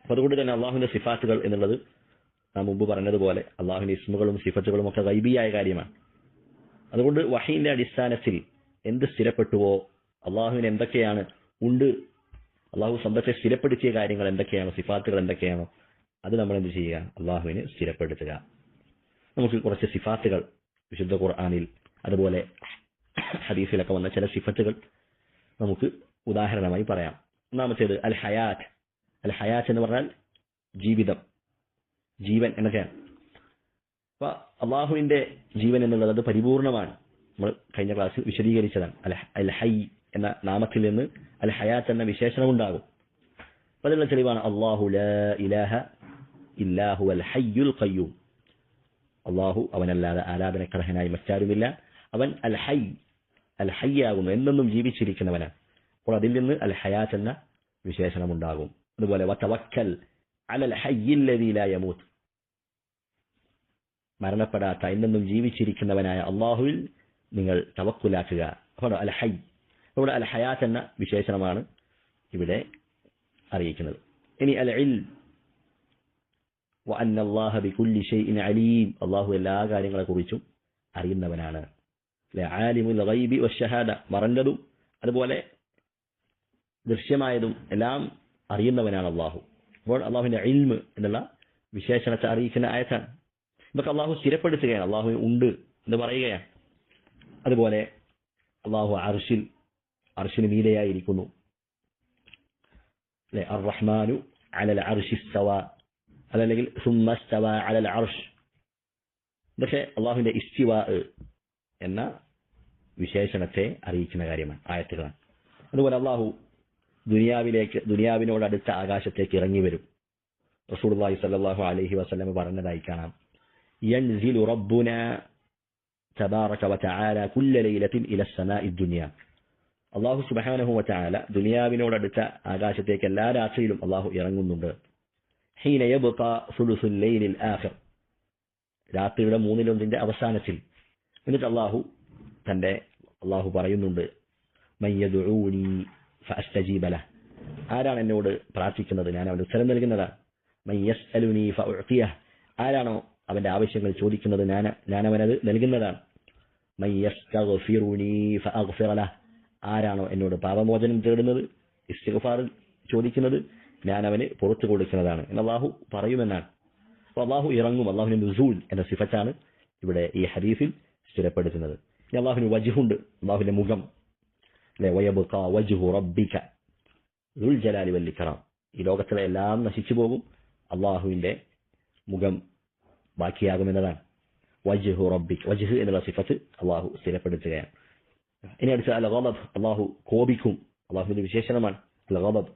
അപ്പൊ അതുകൊണ്ട് തന്നെ അള്ളാഹുവിന്റെ സിഫാത്തുകൾ എന്നുള്ളത് നാം മുമ്പ് പറഞ്ഞതുപോലെ അള്ളാഹുവിന്റെ ഇസ്മുകളും സിഫത്തുകളും ഒക്കെ ഗൈബിയായ കാര്യമാണ്. അതുകൊണ്ട് വഹീന്റെ അടിസ്ഥാനത്തിൽ എന്ത് സ്ഥിരപ്പെട്ടുവോ, അള്ളാഹുവിന് എന്തൊക്കെയാണ് ഉണ്ട്, അള്ളാഹു സ്വന്തത്തെ സ്ഥിരപ്പെടുത്തിയ കാര്യങ്ങൾ എന്തൊക്കെയാണോ, സിഫാത്തുകൾ എന്തൊക്കെയാണോ, അത് നമ്മൾ എന്ത് ചെയ്യുക, അള്ളാഹുവിന് സ്ഥിരപ്പെടുത്തുക. നമുക്ക് കുറച്ച് സിഫാത്തുകൾ വിശുദ്ധ ഖുർആനിൽ അതുപോലെ ഹദീസിലൊക്കെ വന്ന ചില സിഫത്തുകൾ നമുക്ക് ഉദാഹരണമായി പറയാം. ഒന്നാമത്തേത് അൽ ഹയാത്ത്. അൽ ഹയാത്ത് എന്ന് പറഞ്ഞാൽ ജീവിതം, ജീവൻ എന്നൊക്കെയാണ്. അപ്പൊ അള്ളാഹുവിന്റെ ജീവൻ എന്നുള്ളത് അത് പരിപൂർണമാണ്. നമ്മൾ കഴിഞ്ഞ ക്ലാസ്സിൽ വിശദീകരിച്ചതാണ്. അൽ ഹൈ എന്ന നാമത്തിൽ നിന്ന് അൽ ഹയാത്ത് എന്ന വിശേഷണം ഉണ്ടാകും. അപ്പൊ അതിനുള്ള തെളിവാണ് അല്ലാഹു ലാ ഇലാഹ ഇല്ലാഹു അൽ ഹയ്യുൽ ഖയ്യൂം. അള്ളാഹു അവനല്ലാതെ ആരാധനക്കർഹനായി മറ്റാരുമില്ല. അവൻ അൽ ഹയ്യാകുന്നു, എന്നെന്നും ജീവിച്ചിരിക്കുന്നവനാണ്. അപ്പോൾ അതിൽ നിന്ന് അൽ ഹയാത്ത് എന്ന വിശേഷണം ഉണ്ടാകും. അതുപോലെ വതവക്കൽ അലൽ ഹയ്യിൽ ലദീ ലാ യമൂത്ത്, മരണപ്പെടാത്ത എന്നെന്നും ജീവിച്ചിരിക്കുന്നവനായ അള്ളാഹുവിൽ നിങ്ങൾ തവക്കുലാക്കുക. അപ്പോൾ അൽ ഹൈ, ഇവിടെ അൽ ഹയാത്ത് എന്ന വിശേഷണമാണ് ഇവിടെ അറിയിക്കുന്നത്. ഇനി അൽ ഇൽം, വഅന്ന അല്ലാഹ ബികുല്ലി ഷൈഇൻ അലീം, അള്ളാഹു എല്ലാ കാര്യങ്ങളെക്കുറിച്ചും അറിയുന്നവനാണ്. ആലിമുൽ ഗൈബി വശഹാദ, മറഞ്ഞതും അതുപോലെ ദൃശ്യമായതും എല്ലാം അറിയുന്നവനാണ് അള്ളാഹു. അപ്പോൾ അള്ളാഹുവിന്റെ ഇൽമ് എന്നുള്ള വിശേഷണത്തെ അറിയിക്കുന്ന ആയത്താണ്. ഇതൊക്കെ അള്ളാഹു സ്ഥിരപ്പെടുത്തുകയാണ്, അള്ളാഹു ഉണ്ട് എന്ന് പറയുകയാണ്. അതുപോലെ അള്ളാഹു അർശിന് മീതെയായിരിക്കുന്നു. അല്ലെ, അർ റഹ്മാനു അലൽ അർശി ഇസ്തവാ, അതല്ലെങ്കിൽ സുമ്മ ഇസ്തവാ അലൽ അർശ്. ഇതൊക്കെ അള്ളാഹുവിന്റെ ഇസ്തിവാ എന്ന വിശേഷണത്തെ അറിയിക്കുന്ന കാര്യമാണ്, ആയത്തുകളാണ്. അതുപോലെ അള്ളാഹു ദുനിയാവിനോട് അടുത്ത ആകാശത്തേക്ക് ഇറങ്ങി വരും. റസൂലുള്ളാഹി സ്വല്ലല്ലാഹു അലൈഹി വസല്ലം പറഞ്ഞതായി കാണാം, യൻസിലു റബ്ബുനാ തബാറക വതആല കുല്ല ലൈലത്തിൻ ഇല സമാഇ ദുനിയ. അള്ളാഹു സുബ്ഹാനഹു വതആല ദുനിയാവിനോടടുത്ത ആകാശത്തേക്ക് എല്ലാ രാത്രിയിലും അള്ളാഹു ഇറങ്ങുന്നുണ്ട്. ഹീന യബ്ഖാ സുലുസുൽ ലൈലിൽ ആഖിർ, രാത്രിയുടെ 1/3 അവസാനത്തിൽ. എന്നിട്ട് അള്ളാഹു പറയുന്നുണ്ട്, മൻ യദ്ഊനി ഫഅസ്തജീബ ലഹ്, ആരാണ് എന്നോട് പ്രാർത്ഥിക്കുന്നത് ഞാൻ അവന് ഉത്തരം നൽകുന്നതാണ്. മൻ യസ്അലുനി ഫഉഅതിയഹ്, ആരാണോ അവന്റെ ആവശ്യങ്ങൾ ചോദിക്കുന്നത് ഞാൻ അവനത് നൽകുന്നതാണ്. മൻ യസ്തഗ്ഫിറുനി ഫഅഗ്ഫിറ ലഹ്, ആരാണോ എന്നോട് പാപമോചനം തേടുന്നത്, ഇസ്തിഗ്ഫാർ ചോദിക്കുന്നത്, ഞാൻ അവന് പുറത്തു കൊടുക്കുന്നതാണ് എന്ന് അള്ളാഹു പറയുമെന്നാണ്. അപ്പോൾ അള്ളാഹു ഇറങ്ങും. അള്ളാഹുവിന്റെ നുസൂൽ എന്ന സിഫത്താണ് ഇവിടെ ഈ ഹദീസിൽ സ്ഥിരപ്പെടുത്തുന്നത്. ഇനി അള്ളാഹുവിന് വജ്ഹുണ്ട്, അള്ളാഹുവിന്റെ മുഖം. അല്ലെ, വയബ്ഖാ വജ്ഹു റബ്ബിക ദുൽ ജലാലി വൽ ഇക്റാം, ഈ ലോകത്തിലെ എല്ലാം നശിച്ചു പോകും, അള്ളാഹുവിന്റെ മുഖം ബാക്കിയാകുമെന്നതാണ്. വജ്ഹു റബ്ബിക, വജ്ഹ് എന്നുള്ള സിഫത്ത് അള്ളാഹു സ്ഥിരപ്പെടുത്തുകയാണ്. ഇനി അടുത്ത അൽ ഗളബ്, അള്ളാഹു കോപിക്കും, അള്ളാഹുവിന്റെ വിശേഷണമാണ് അൽ ഗളബ്.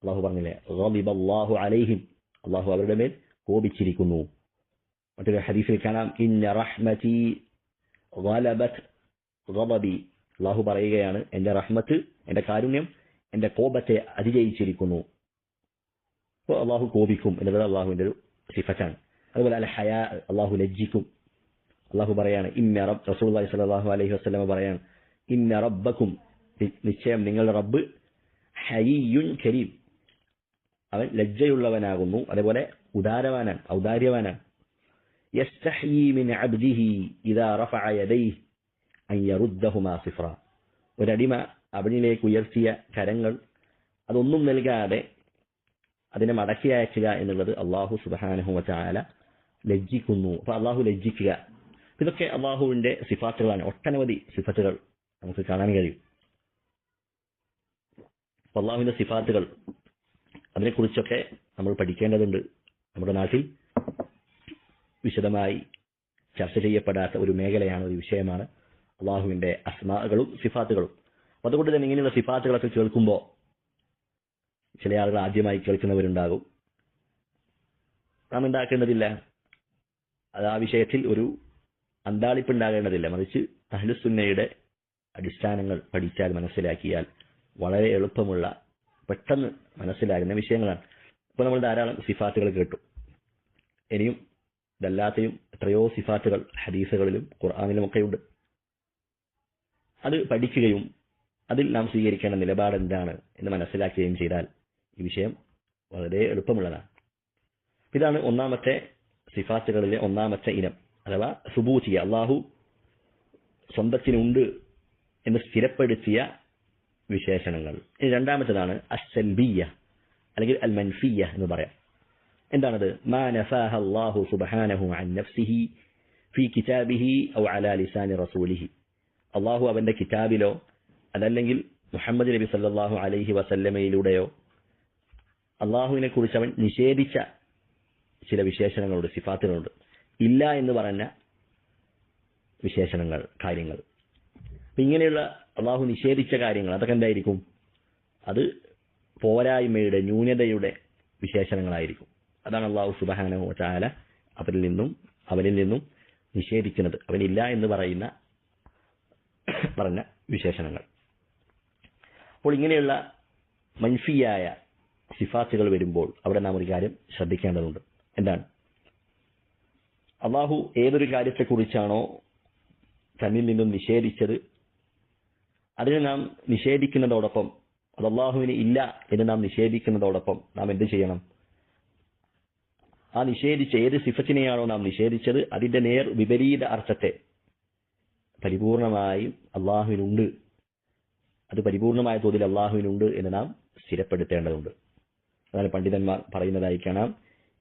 അള്ളാഹു പറഞ്ഞില്ലേ, ഗളിബല്ലാഹു അലൈഹിം, അള്ളാഹു അവരുടെ മേൽ കോപിച്ചിരിക്കുന്നു. മറ്റൊരു ഹദീസിൽ കാണാം, ഇന്ന റഹ്മതി ഗലബത് ഗളബി, അള്ളാഹു പറയുകയാണ്, എന്റെ റഹ്മത്ത്, എന്റെ കാരുണ്യം എന്റെ കോപത്തെ അതിജയിച്ചിരിക്കുന്നു. അപ്പോൾ അള്ളാഹു കോപിക്കും എന്നുള്ളത് അള്ളാഹുവിന്റെ ഒരു സിഫത്താണ്. അതുപോലെ അൽ ഹയാ, അള്ളാഹു ലജ്ജിക്കും. അള്ളാഹു പറയാണ്, റസൂലുള്ളാഹി സ്വല്ലല്ലാഹു അലൈഹി വസല്ലം പറയാണ്, ഇന്ന റബ്ബക്കും, നിശ്ചയം നിങ്ങളുടെ റബ്ബ്, ഹയ്യുൻ കരീം, അവൻ ലജ്ജയുള്ളവനാകുന്നു, അതേപോലെ ഉദാരവാനാണ്, ഔദാര്യവാനാണ്. യസ്തഹ്യി മിൻ അബ്ദിഹി ഇദാ റഫഅ യദൈഹി അൻ യറുദ്ദഹുമാ സിഫ്റ, ഒരടിമ അവനിലേക്ക് ഉയർത്തിയ കരങ്ങൾ അതൊന്നും നൽകാതെ അതിനെ മടക്കി അയക്കുക എന്നുള്ളത് അള്ളാഹു സുബ്ഹാനഹു വതആല ലജ്ജിക്കുന്നു. അപ്പൊ അള്ളാഹു ലജ്ജിക്കുക, ഇതൊക്കെ അള്ളാഹുവിന്റെ സിഫാത്തുകളാണ്. ഒട്ടനവധി സിഫത്തുകൾ നമുക്ക് കാണാൻ കഴിയും. അള്ളാഹുവിന്റെ സിഫാത്തുകൾ, അതിനെക്കുറിച്ചൊക്കെ നമ്മൾ പഠിക്കേണ്ടതുണ്ട്. നമ്മുടെ നാട്ടിൽ വിശദമായി ചർച്ച ചെയ്യപ്പെടാത്ത ഒരു മേഖലയാണ്, ഒരു വിഷയമാണ് അള്ളാഹുവിന്റെ അസ്മാകളും സിഫാത്തുകളും. അതുകൊണ്ട് തന്നെ ഇങ്ങനെയുള്ള സിഫാത്തുകളൊക്കെ കേൾക്കുമ്പോൾ ചില ആളുകൾ ആദ്യമായി കേൾക്കുന്നവരുണ്ടാകും. നാം ഉണ്ടാക്കേണ്ടതില്ല, അത് ആ വിഷയത്തിൽ ഒരു അന്താളിപ്പുണ്ടാകേണ്ടതില്ല. മറിച്ച് അഹ്ലുസുന്നയുടെ അടിസ്ഥാനങ്ങൾ പഠിച്ചാൽ, മനസ്സിലാക്കിയാൽ വളരെ എളുപ്പമുള്ള, പെട്ടെന്ന് മനസ്സിലാകുന്ന വിഷയങ്ങളാണ്. ഇപ്പോൾ നമ്മൾ ധാരാളം സിഫാത്തുകൾ കേട്ടു. ഇനിയും ഇതല്ലാതെയും എത്രയോ സിഫാത്തുകൾ ഹദീസുകളിലും ഖുർആനിലും ഒക്കെ ഉണ്ട്. അത് പഠിക്കുകയും അതിൽ നാം സ്വീകരിക്കേണ്ട നിലപാട് എന്താണ് എന്ന് മനസ്സിലാക്കുകയും ചെയ്താൽ ഈ വിഷയം വളരെ എളുപ്പമുള്ളതാണ്. ഇതാണ് ഒന്നാമത്തെ സിഫാത്തുകളിലെ ഒന്നാമത്തെ ഇനം, അഥവാ സുബൂത്തിയ, അള്ളാഹു സ്വന്തത്തിനുണ്ട് എന്ന് സ്ഥിരപ്പെടുത്തിയ വിശേഷണങ്ങൾ. ഇനി രണ്ടാമത്തേതാണ് അസ്സൽബിയ്യ അല്ലെങ്കിൽ അൽ മൻഫിയ്യ എന്ന് പറയാം. എന്താണത്? മാ നഫാഹ അല്ലാഹു സുബ്ഹാനഹു അൻ നഫ്സിഹി ഫീ കിതാബിഹി ഔ അലാ ലിസാനി റസൂലിഹി. അള്ളാഹു അവന്റെ കിതാബിലോ അതല്ലെങ്കിൽ മുഹമ്മദ് നബി സല്ലല്ലാഹു അലൈഹി വസല്ലമയിലൂടെയോ അള്ളാഹുവിനെ കുറിച്ച് അവൻ നിഷേധിച്ച ചില വിശേഷണങ്ങളുണ്ട്, സിഫാത്തുകളുണ്ട്. ഇല്ല എന്ന് പറഞ്ഞ വിശേഷണങ്ങൾ, കാര്യങ്ങൾ. ഇങ്ങനെയുള്ള അള്ളാഹു നിഷേധിച്ച കാര്യങ്ങൾ അതൊക്കെ എന്തായിരിക്കും? അത് പോരായ്മയുടെ, ന്യൂനതയുടെ വിശേഷണങ്ങളായിരിക്കും. അതാണ് അള്ളാഹു സുബ്ഹാനഹു വ തആല അവനിൽ നിന്നും നിഷേധിക്കുന്നത്, അവനില്ല എന്ന് പറഞ്ഞ വിശേഷണങ്ങൾ. അപ്പോൾ ഇങ്ങനെയുള്ള മൻഫിയായ സിഫാത്തുകൾ വരുമ്പോൾ അവിടെ നാം ഒരു കാര്യം ശ്രദ്ധിക്കേണ്ടതുണ്ട്. എന്താണ്? അള്ളാഹു ഏതൊരു കാര്യത്തെക്കുറിച്ചാണോ തന്നിൽ നിന്നും നിഷേധിച്ചത് അതിനെ നാം നിഷേധിക്കുന്നതോടൊപ്പം, അത് അള്ളാഹുവിന് ഇല്ല എന്ന് നാം നിഷേധിക്കുന്നതോടൊപ്പം നാം എന്ത് ചെയ്യണം? ആ നിഷേധിച്ച ഏത് സിഫത്തിനെയാണോ നാം നിഷേധിച്ചത് അതിന്റെ നേർ വിപരീത അർത്ഥത്തെ പരിപൂർണമായും അള്ളാഹുവിനുണ്ട്, അത് പരിപൂർണമായ തോതിൽ അള്ളാഹുവിനുണ്ട് എന്ന് നാം സ്ഥിരപ്പെടുത്തേണ്ടതുണ്ട്. അതാണ് പണ്ഡിതന്മാർ പറയുന്നതായി കാണാം,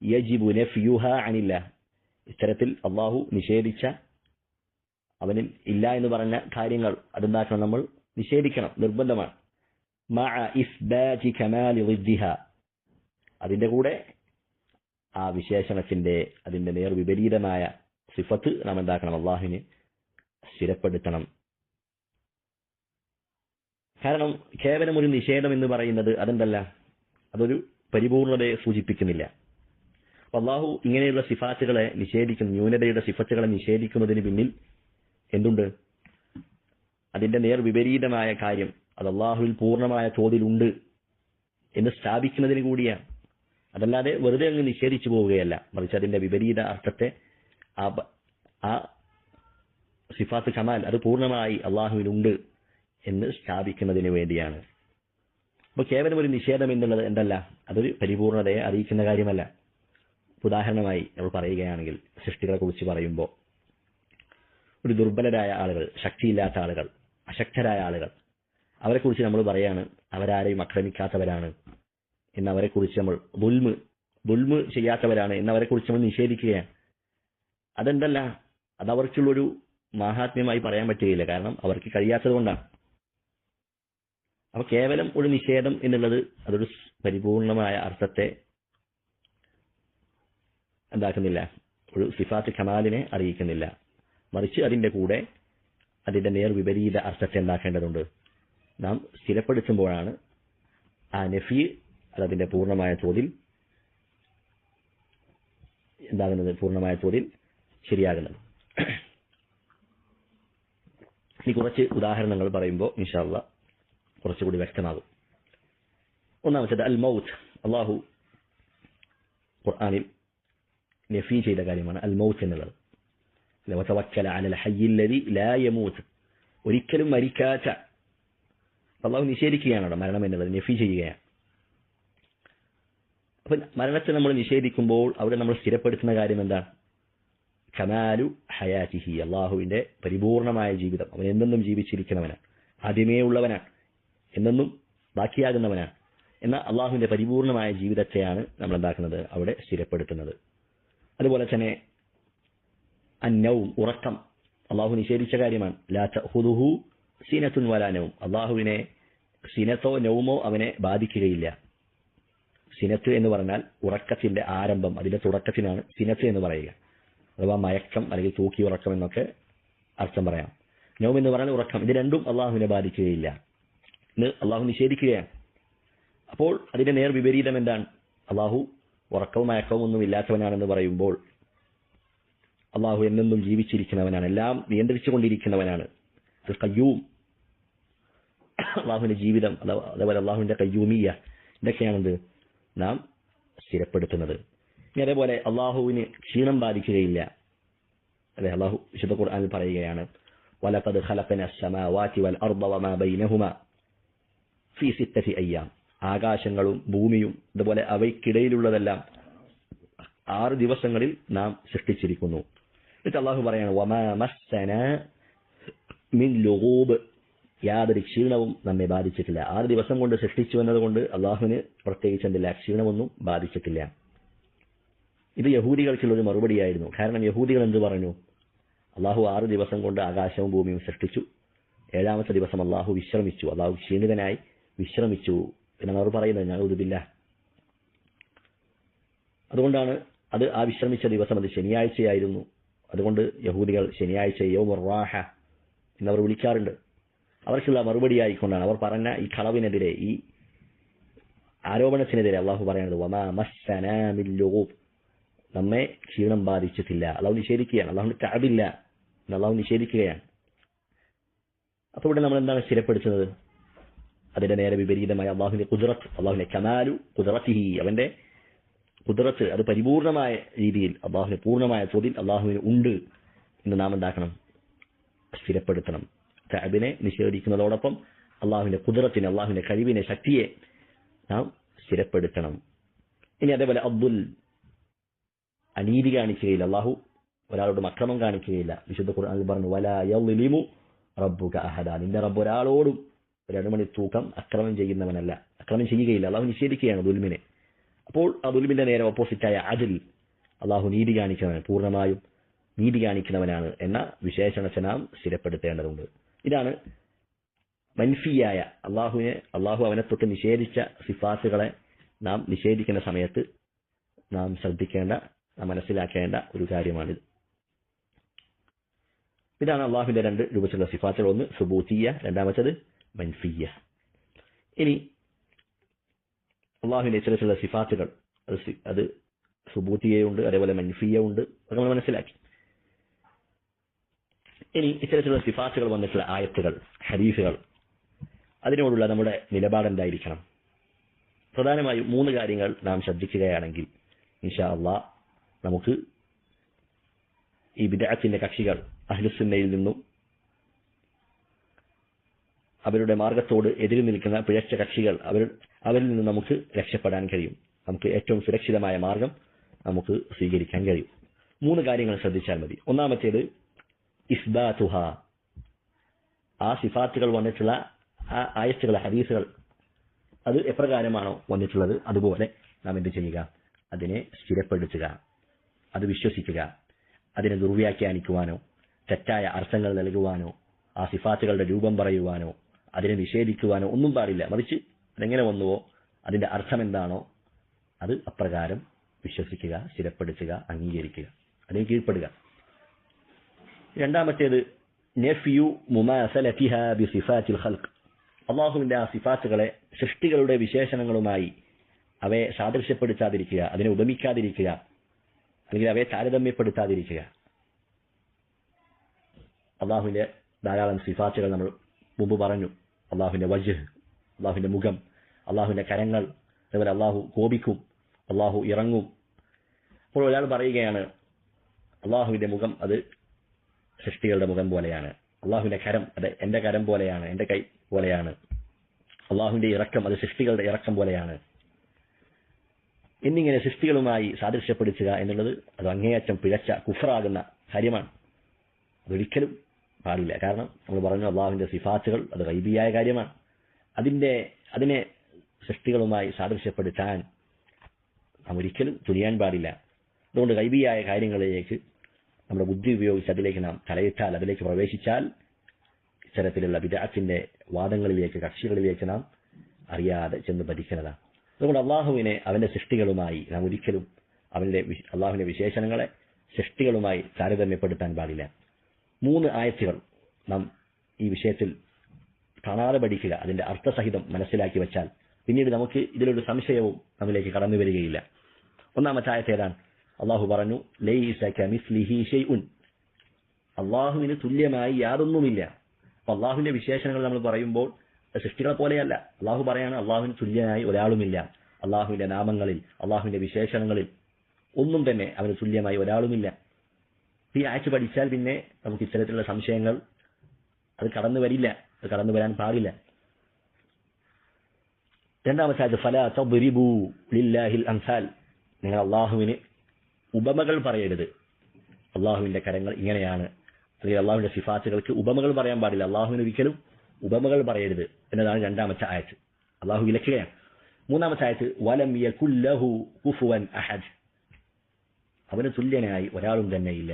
യജിബു നഫ്യുഹാ അനില്ലാഹ്. ഇത്തരത്തിൽ അള്ളാഹു നിഷേധിച്ച, അവനിൽ ഇല്ല എന്ന് പറഞ്ഞ കാര്യങ്ങൾ അതെന്താക്കണം? നമ്മൾ നിഷേധിക്കണം, നിർബന്ധമാണ്. മഅ ഇസ്ബാതി കമാലി ളിദ്ദിഹാ, അതിന്റെ കൂടെ ആ വിശേഷണത്തിന്റെ അതിന്റെ നേർ വിപരീതമായ സിഫത്ത് നാം എന്താക്കണം? അള്ളാഹുവിന് സ്ഥിരപ്പെടുത്തണം. കാരണം കേവലം ഒരു നിഷേധം എന്ന് പറയുന്നത് അതെന്തല്ല, അതൊരു പരിപൂർണതയെ സൂചിപ്പിക്കുന്നില്ല. അള്ളാഹു ഇങ്ങനെയുള്ള സിഫാത്തുകളെ നിഷേധിക്കുന്നു, ന്യൂനതയുടെ സിഫത്തുകളെ നിഷേധിക്കുന്നതിന് പിന്നിൽ എന്തുണ്ട്? അതിന്റെ നേർ വിപരീതമായ കാര്യം അത് അള്ളാഹുവിൽ പൂർണ്ണമായ തോതിലുണ്ട് എന്ന് സ്ഥാപിക്കുന്നതിന് കൂടിയാണ്. അതല്ലാതെ വെറുതെ അങ്ങ് നിഷേധിച്ചു പോവുകയല്ല, മറിച്ച് അതിന്റെ വിപരീത അർത്ഥത്തെ, ആ സിഫാത്ത് കമാൽ അത് പൂർണ്ണമായി അള്ളാഹുവിനുണ്ട് എന്ന് സ്ഥാപിക്കുന്നതിന് വേണ്ടിയാണ്. അപ്പൊ കേവലം ഒരു നിഷേധം എന്നുള്ളത് എന്തല്ല, അതൊരു പരിപൂർണതയെ അറിയിക്കുന്ന കാര്യമല്ല. ഉദാഹരണമായി നമ്മൾ പറയുകയാണെങ്കിൽ, സൃഷ്ടികളെ കുറിച്ച് പറയുമ്പോൾ ഒരു ദുർബലരായ ആളുകൾ, ശക്തിയില്ലാത്ത ആളുകൾ, അശക്തരായ ആളുകൾ, അവരെക്കുറിച്ച് നമ്മൾ പറയാണ് അവരാരെയും ആക്രമിക്കാത്തവരാണ് എന്നവരെക്കുറിച്ച് നമ്മൾ ദുൽമ് ചെയ്യാത്തവരാണ് എന്നവരെക്കുറിച്ച് നമ്മൾ നിഷേധിക്കുകയാണ്. അതെന്തല്ല, അതവർക്കുള്ളൊരു മാഹാത്മ്യമായി പറയാൻ പറ്റുകയില്ല, കാരണം അവർക്ക് കഴിയാത്തത് കൊണ്ടാണ്. അപ്പൊ കേവലം ഒരു നിഷേധം എന്നുള്ളത് അതൊരു പരിപൂർണമായ അർത്ഥത്തെ എന്താക്കുന്നില്ല, ഒരു സിഫാത്ത് കമാലിനെ അറിയിക്കുന്നില്ല. മറിച്ച് അതിന്റെ കൂടെ അതിന്റെ നേർ വിപരീത അർത്ഥത്തെ എന്താക്കേണ്ടതുണ്ട്? നാം സ്ഥിരപ്പെടുത്തുമ്പോഴാണ് ആ നഫി അതതിന്റെ പൂർണ്ണമായ തോതിൽ എന്താകുന്നത്, പൂർണ്ണമായ തോതിൽ ശരിയാകുന്നത്. ഇനി കുറച്ച് ഉദാഹരണങ്ങൾ പറയുമ്പോൾ ഇൻഷാ അല്ലാഹ് കുറച്ചുകൂടി വ്യക്തമാകും. ഒന്നാമത്തേത് അൽ മൗത്ത്. അള്ളാഹു ഖുർആനിൽ നഫി ചെയ്ത കാര്യമാണ് അൽ മൗത്ത് എന്നുള്ളത്. വതവക്കല അലൽ ഹയ്യിൽ ലദി ലാ യമൂത്ത്, ഒരിക്കലും മരിക്കാത്ത. അള്ളാഹു നിഷേധിക്കുകയാണ് അവിടെ മരണം എന്നുള്ളത്, നഫി ചെയ്യുകയാണ്. അപ്പൊ മരണത്തെ നമ്മൾ നിഷേധിക്കുമ്പോൾ അവിടെ നമ്മൾ സ്ഥിരപ്പെടുത്തുന്ന കാര്യം എന്താണ്? കമാലു ഹയാതിഹി, അള്ളാഹുവിന്റെ പരിപൂർണമായ ജീവിതം. അവൻ എന്നെന്നും ജീവിച്ചിരിക്കുന്നവനാണ്, ആദ്യമേ ഉള്ളവനാണ്, എന്നെന്നും ബാക്കിയാകുന്നവനാണ് എന്ന അള്ളാഹുവിന്റെ പരിപൂർണമായ ജീവിതത്തെയാണ് നമ്മൾ എന്താക്കുന്നത്? അവിടെ സ്ഥിരപ്പെടുത്തുന്നത്. അതുപോലെ തന്നെ അന്നവും, ഉറക്കം, അള്ളാഹു നിഷേധിച്ച കാര്യമാണ്. ലാ തഖുദുഹു സിനത്തുൻ വലാ നൗം, അള്ളാഹുവിനെ സിനത്തോ നൗമോ അവനെ ബാധിക്കുകയില്ല. സിനത്ത് എന്ന് പറഞ്ഞാൽ ഉറക്കത്തിന്റെ ആരംഭം, അതിന്റെ തുടക്കത്തിനാണ് സിനത്ത് എന്ന് പറയുക. അഥവാ മയക്കം അല്ലെങ്കിൽ തൂക്കി ഉറക്കം എന്നൊക്കെ അർത്ഥം പറയാം. നൗം എന്ന് പറഞ്ഞാൽ ഉറക്കം. ഇത് രണ്ടും അള്ളാഹുവിനെ ബാധിക്കുകയില്ല എന്ന് അള്ളാഹു നിഷേധിക്കുകയാണ്. അപ്പോൾ അതിന്റെ നേർ വിപരീതം എന്താണ്? അള്ളാഹു ഉറക്കവും മയക്കവും ഒന്നും ഇല്ലാത്തവനാണെന്ന് പറയുമ്പോൾ അള്ളാഹു എന്നെന്നും ജീവിച്ചിരിക്കുന്നവനാണ്, എല്ലാം നിയന്ത്രിച്ചുകൊണ്ടിരിക്കുന്നവനാണ്. അൽ ഖയ്യൂം, അള്ളാഹുവിന്റെ ജീവിതം, അതേപോലെ അള്ളാഹുവിന്റെ ഖയ്യൂമിയ്യ, ഇതൊക്കെയാണെന്ത് നാം സ്ഥിരപ്പെടുത്തുന്നത്. ഇനി അതേപോലെ അള്ളാഹുവിന് ക്ഷീണം ബാധിക്കുകയില്ല. അല്ലെ, അള്ളാഹു വിശുദ്ധ ഖുർആനിൽ പറയുകയാണ്, വലഖദ് ഖലഖന അസ്സമാവാതി വൽ അർദ വമാ ബൈനഹുമാ ഫീ സിത്തത്തി അയ്യാം, ആകാശങ്ങളും ഭൂമിയും അതുപോലെ അവയ്ക്കിടയിലുള്ളതെല്ലാം 6 ദിവസങ്ങളിൽ നാം സൃഷ്ടിച്ചിരിക്കുന്നു. എന്നിട്ട് അള്ളാഹു പറയാണ് വമാ മസ്സനാ മിൻ ലുഗൂബ്, യാതൊരു ക്ഷീണവും നമ്മെ ബാധിച്ചിട്ടില്ല. 6 ദിവസം കൊണ്ട് സൃഷ്ടിച്ചു എന്നതുകൊണ്ട് അള്ളാഹുവിന് പ്രത്യേകിച്ച് എന്തില്ല, ക്ഷീണമൊന്നും ബാധിച്ചിട്ടില്ല. ഇത് യഹൂദികൾക്കുള്ളൊരു മറുപടിയായിരുന്നു. കാരണം യഹൂദികൾ എന്ത് പറഞ്ഞു? അള്ളാഹു 6 ദിവസം കൊണ്ട് ആകാശവും ഭൂമിയും സൃഷ്ടിച്ചു, 7ാമത്തെ ദിവസം അള്ളാഹു വിശ്രമിച്ചു, അള്ളാഹു ക്ഷീണിതനായി വിശ്രമിച്ചു എന്നാണ് അവർ പറയുന്നത്. നഊദു ബില്ലാഹ്. അതുകൊണ്ടാണ് ആ വിശ്രമിച്ച ദിവസം അത് ശനിയാഴ്ചയായിരുന്നു. അതുകൊണ്ട് യഹൂദികൾ ശനിയാഴ്ച യൗമുർ റാഹ എന്നവർ വിളിക്കാറുണ്ട്. അവർക്കുള്ള മറുപടിയായിക്കൊണ്ടാണ് അവർ പറഞ്ഞ ഈ കളവിനെതിരെ, ഈ ആരോപണത്തിനെതിരെ അള്ളാഹു പറയുന്നത് വമാ മസ്സനാ മിൻ ലുഗൂബ്, നമ്മെ ക്ഷീണം ബാധിച്ചിട്ടില്ല. അള്ളാഹു നിഷേധിക്കുകയാണ്, അള്ളാഹുവിന് കഅബില്ല എന്ന് അള്ളാഹു നിഷേധിക്കുകയാണ്. അപ്പോൾ ഇവിടെ നമ്മൾ എന്താണ് സ്ഥിരപ്പെടുത്തുന്നത്? അതിന്റെ നേരെ വിപരീതമായ അള്ളാഹുവിന്റെ ഖുദ്റത്ത്, അള്ളാഹുവിന്റെ കമാലു ഖുദ്റത്തിഹി, അവന്റെ ഖുദ്റത്ത് അത് പരിപൂർണമായ രീതിയിൽ, അള്ളാഹുവിന് പൂർണ്ണമായ തോതിൽ അള്ളാഹുവിന് ഉണ്ട് എന്ന് നാം എന്താക്കണം? സ്ഥിരപ്പെടുത്തണം. കഅബിനെ നിഷേധിക്കുന്നതോടൊപ്പം അള്ളാഹുവിന്റെ ഖുദ്റത്തിനെ, അള്ളാഹുവിന്റെ കഴിവിനെ, ശക്തിയെ നാം സ്ഥിരപ്പെടുത്തണം. ഇനി അതേപോലെ അബ്ദുൽ, അനീതി കാണിക്കുകയില്ല, അള്ളാഹു ഒരാളോടും അക്രമം കാണിക്കുകയില്ല. വിശുദ്ധ ഖുർആനിൽ പറഞ്ഞു വലാ യളിമു റബ്ബുക അഹദ, നിന്റെ റബ്ബ് ഒരാളോടും ഒരു അണുമണി തൂക്കം അക്രമം ചെയ്യുന്നവനല്ല, അക്രമം ചെയ്യുകയില്ല. അള്ളാഹു നിഷേധിക്കുകയാണ് ദുൽമിനെ. അപ്പോൾ ആ ദുൽമിന്റെ നേരെ ഓപ്പോസിറ്റായ അദിൽ, അള്ളാഹു നീതി കാണിക്കുന്നവൻ, പൂർണ്ണമായും നീതി കാണിക്കുന്നവനാണ് എന്ന വിശേഷണത്തെ നാം സ്ഥിരപ്പെടുത്തേണ്ടതുണ്ട്. ഇതാണ് മൻഫിയായ അള്ളാഹു അവനെ തൊട്ട് നിഷേധിച്ച സിഫാത്തുകളെ നാം നിഷേധിക്കുന്ന സമയത്ത് നാം ശ്രദ്ധിക്കേണ്ട, നാം മനസ്സിലാക്കേണ്ട ഒരു കാര്യമാണിത്. ഇതാണ് അള്ളാഹുവിന്റെ 2 രൂപത്തിലുള്ള സിഫാത്തുകൾ. ഒന്ന് സുബൂത്തിയ, രണ്ടാമത്തേത് മൻഫിയ. ഇനി അള്ളാഹുവിന്റെ ഇത്തരത്തിലുള്ള സിഫാത്തുകൾ, അത് സുബൂത്തിയുണ്ട്, അതേപോലെ മൻഫിയ ഉണ്ട്, അത് നമ്മൾ മനസ്സിലാക്കി. ഇനി ഇത്തരത്തിലുള്ള സിഫാത്തുകൾ വന്നിട്ടുള്ള ആയത്തുകൾ, ഹദീസുകൾ, അതിനോടുള്ള നമ്മുടെ നിലപാട് എന്തായിരിക്കണം? പ്രധാനമായും 3 കാര്യങ്ങൾ നാം ശ്രദ്ധിക്കുകയാണെങ്കിൽ ഇൻഷാ അള്ളാഹ് നമുക്ക് ഈ ബിദ്അത്തിന്റെ കക്ഷികൾ, അഹ്ലുസുന്നയിൽ നിന്നും അവരുടെ മാർഗത്തോട് എതിര് നിൽക്കുന്ന പിഴച്ച കക്ഷികൾ, അവരിൽ നിന്ന് നമുക്ക് രക്ഷപ്പെടാൻ കഴിയും. നമുക്ക് ഏറ്റവും സുരക്ഷിതമായ മാർഗം നമുക്ക് സ്വീകരിക്കാൻ കഴിയും. 3 കാര്യങ്ങൾ ശ്രദ്ധിച്ചാൽ മതി. ഒന്നാമത്തേത് ഇസ്ബാതുഹ, ആ സിഫാത്തുകൾ വന്നിട്ടുള്ള ആ ആയത്തുകൾ, ഹദീസുകൾ, അത് എപ്രകാരമാണോ വന്നിട്ടുള്ളത് അതുപോലെ നാം എന്ത് ചെയ്യുക? അതിനെ സ്ഥിരപ്പെടുത്തുക, അത് വിശ്വസിക്കുക. അതിനെ ദുർവ്യാഖ്യാനിക്കുവാനോ തെറ്റായ അർത്ഥങ്ങൾ നൽകുവാനോ ആ സിഫാത്തുകളുടെ രൂപം പറയുവാനോ അതിനെ നിഷേധിക്കുവാനോ ഒന്നും പാടില്ല. മറിച്ച് അതെങ്ങനെ വന്നുവോ അതിന്റെ അർത്ഥം എന്താണോ അത് അപ്രകാരം വിശ്വസിക്കുക, സ്ഥിരപ്പെടുത്തുക, അംഗീകരിക്കുക, അതിന് കീഴ്പ്പെടുക. രണ്ടാമത്തേത് നഫ്യു മുമാസലതിഹാ ബിസിഫാത്തിൽ ഖൽഖ്, അല്ലാഹുവിന്റെ ആ സിഫാത്തുകളെ സൃഷ്ടികളുടെ വിശേഷണങ്ങളുമായി അവയെ സാദൃശ്യപ്പെടുത്താതിരിക്കുക, അതിനെ ഉപമിക്കാതിരിക്കുക, അല്ലെങ്കിൽ അവയെ താരതമ്യപ്പെടുത്താതിരിക്കുക. അള്ളാഹുവിന്റെ ധാരാളം സിഫാത്തുകൾ നമ്മൾ മുമ്പ് പറഞ്ഞു. അള്ളാഹുവിന്റെ വജ്ഹ്, അള്ളാഹുവിന്റെ മുഖം, അള്ളാഹുവിന്റെ കരങ്ങൾ, അതുപോലെ അള്ളാഹു കോപിക്കും, അള്ളാഹു ഇറങ്ങും. അപ്പോൾ ഒരാൾ പറയുകയാണ് അള്ളാഹുവിന്റെ മുഖം അത് സൃഷ്ടികളുടെ മുഖം പോലെയാണ്, അള്ളാഹുവിന്റെ കരം അത് എന്റെ കരം പോലെയാണ്, എന്റെ കൈ പോലെയാണ്, അള്ളാഹുവിന്റെ ഇറക്കം അത് സൃഷ്ടികളുടെ ഇറക്കം പോലെയാണ് എന്നിങ്ങനെ സൃഷ്ടികളുമായി സാദൃശ്യപ്പെടുത്തുക എന്നുള്ളത് അത് അങ്ങേയറ്റം പിഴച്ച കുഫറാകുന്ന കാര്യമാണ്. അതൊരിക്കലും പാടില്ല. കാരണം നമ്മൾ പറഞ്ഞു അള്ളാഹുവിന്റെ സിഫാത്തുകൾ അത് ഗൈബിയായ കാര്യമാണ്. അതിനെ സൃഷ്ടികളുമായി സാദൃശ്യപ്പെടുത്താൻ നാം ഒരിക്കലും തുനിയാൻ പാടില്ല. അതുകൊണ്ട് ഗൈബിയായ കാര്യങ്ങളിലേക്ക് നമ്മുടെ ബുദ്ധി ഉപയോഗിച്ച് അതിലേക്ക് നാം തലയിട്ടാൽ, അതിലേക്ക് പ്രവേശിച്ചാൽ ഇത്തരത്തിലുള്ള ബിദ്അത്തിന്റെ വാദങ്ങളിലേക്ക്, കക്ഷികളിലേക്ക് നാം അറിയാതെ ചെന്ന് പതിക്കുന്നതാണ്. അതുകൊണ്ട് അള്ളാഹുവിനെ അവന്റെ സൃഷ്ടികളുമായി നാം ഒരിക്കലും അള്ളാഹുവിന്റെ വിശേഷണങ്ങളെ സൃഷ്ടികളുമായി താരതമ്യപ്പെടുത്താൻ പാടില്ല. 3 ആയത്തുകൾ നാം ഈ വിഷയത്തിൽ കാണാതെ പഠിക്കുക, അതിന്റെ അർത്ഥസഹിതം മനസ്സിലാക്കി വെച്ചാൽ പിന്നീട് നമുക്ക് ഇതിലൊരു സംശയവും നമ്മിലേക്ക് കടന്നു വരികയില്ല. ഒന്നാമത്തെ ആയത്ത് ഏതാണ്? അള്ളാഹു പറഞ്ഞു ലൈസ കമിസ്ലിഹി ഷൈഉൻ, അള്ളാഹുവിന് തുല്യമായി യാതൊന്നുമില്ല. അപ്പൊ അള്ളാഹുവിന്റെ വിശേഷണങ്ങൾ നമ്മൾ പറയുമ്പോൾ സൃഷ്ടികളെ പോലെയല്ല. അള്ളാഹു പറയാണ് അള്ളാഹുവിന് തുല്യമായി ഒരാളുമില്ല. അള്ളാഹുവിന്റെ നാമങ്ങളിൽ, അള്ളാഹുവിന്റെ വിശേഷണങ്ങളിൽ ഒന്നും തന്നെ അവന് തുല്യമായി ഒരാളുമില്ല. ഈ ആഴ്ച പഠിച്ചാൽ പിന്നെ നമുക്ക് ഇത്തരത്തിലുള്ള സംശയങ്ങൾ അത് കടന്നു വരില്ല, അത് കടന്നു വരാൻ പാടില്ല. രണ്ടാമത്തെ ആയത്ത് ഫലാ തദ്രിബൂ ലില്ലാഹിൽ അംസാൽ, നിങ്ങൾ അള്ളാഹുവിന് ഉപമകൾ പറയരുത്. അള്ളാഹുവിന്റെ കരങ്ങൾ ഇങ്ങനെയാണ്, അല്ലെങ്കിൽ അള്ളാഹുവിന്റെ സിഫാത്തുകൾക്ക് ഉപമകൾ പറയാൻ പാടില്ല. അള്ളാഹുവിന് ഒരിക്കലും ഉപമകൾ പറയരുത് എന്നതാണ് രണ്ടാമത്തെ ആയത്ത്. അള്ളാഹു വിലക്കുകയാണ്. മൂന്നാമത്തെ ആയത്ത് വലം യകുൽ ലഹു കുഫുവൻ അഹദ്, അവന് തുല്യനായി ഒരാളും തന്നെ ഇല്ല.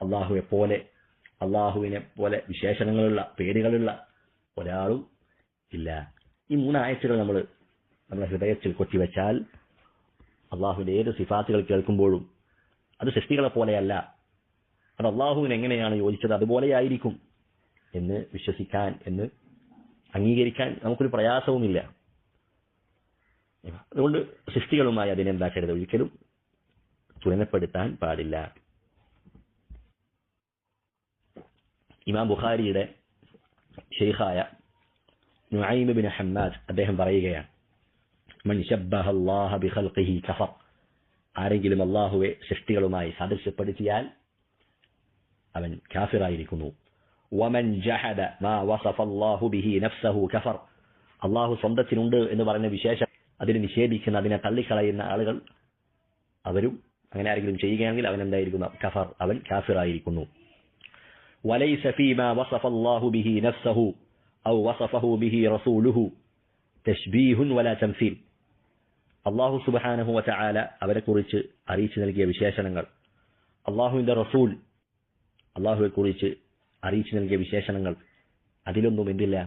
അള്ളാഹുവിനെ പോലെ വിശേഷണങ്ങളുള്ള പേരുകളുള്ള ഒരാളും ഇല്ല. ഈ മൂന്ന് ആയത്തുകൾ നമ്മുടെ ഹൃദയത്തിൽ കൊത്തിവെച്ചാൽ അള്ളാഹുവിന്റെ ഏത് സിഫാത്തുകൾ കേൾക്കുമ്പോഴും അത് സൃഷ്ടികളെ പോലെയല്ല, അത് അള്ളാഹുവിന് എങ്ങനെയാണ് യോജിച്ചത് അതുപോലെയായിരിക്കും എന്ന് വിശ്വസിക്കാൻ, എന്ന് അംഗീകരിക്കാൻ നമുക്കൊരു പ്രയാസവുമില്ല. അതുകൊണ്ട് സൃഷ്ടികളുമായി അതിനെന്താക്കരുത്, ഒരിക്കലും തുലനപ്പെടുത്താൻ പാടില്ല. ഇമാം ബുഖാരിയുടെ ഷെയ്ഖായ നുഐം ഇബ്നു ഹമ്മാദ് അദ്ദേഹം പറയുകയാണ്, മൻ ശബ്ബഹ അല്ലാഹ ബിഖൽഖിഹി കഫർ, ആരെങ്കിലും അള്ളാഹുവെ സൃഷ്ടികളുമായി സാദൃശ്യപ്പെടുത്തിയാൽ അവൻ കാഫിറായിരിക്കുന്നു. വമൻ ജഹദ മാ വസഫ അല്ലാഹു ബിഹി നഫ്സഹു കഫർ, അള്ളാഹു സ്വന്തത്തിനുണ്ട് എന്ന് പറയുന്ന വിശേഷം അതിനെ നിഷേധിക്കുന്ന, അതിനെ തള്ളിക്കളയുന്ന ആളുകൾ അവരും അങ്ങനെ ആരെങ്കിലും ചെയ്യുകയാണെങ്കിൽ അവൻ എന്തായിരിക്കുന്നു, കഫർ, അവൻ കാഫിറായിരിക്കുന്നു. വലൈസ ഫീമാ വസഫ അല്ലാഹു ബിഹി നഫ്സഹു ഔ വസഫഹു ബിഹി റസൂലുഹു തശ്ബീഹുൻ വലാ തംസീൽ, അള്ളാഹു സുബ്ഹാനഹു വതആല അവരെക്കുറിച്ച് അറിയിച്ചു നൽകിയ വിശേഷണങ്ങൾ, അള്ളാഹുവിന്റെ റസൂൽ അള്ളാഹുവെക്കുറിച്ച് അറിയിച്ചു നൽകിയ വിശേഷണങ്ങൾ, അതിലൊന്നും എന്തില്ല,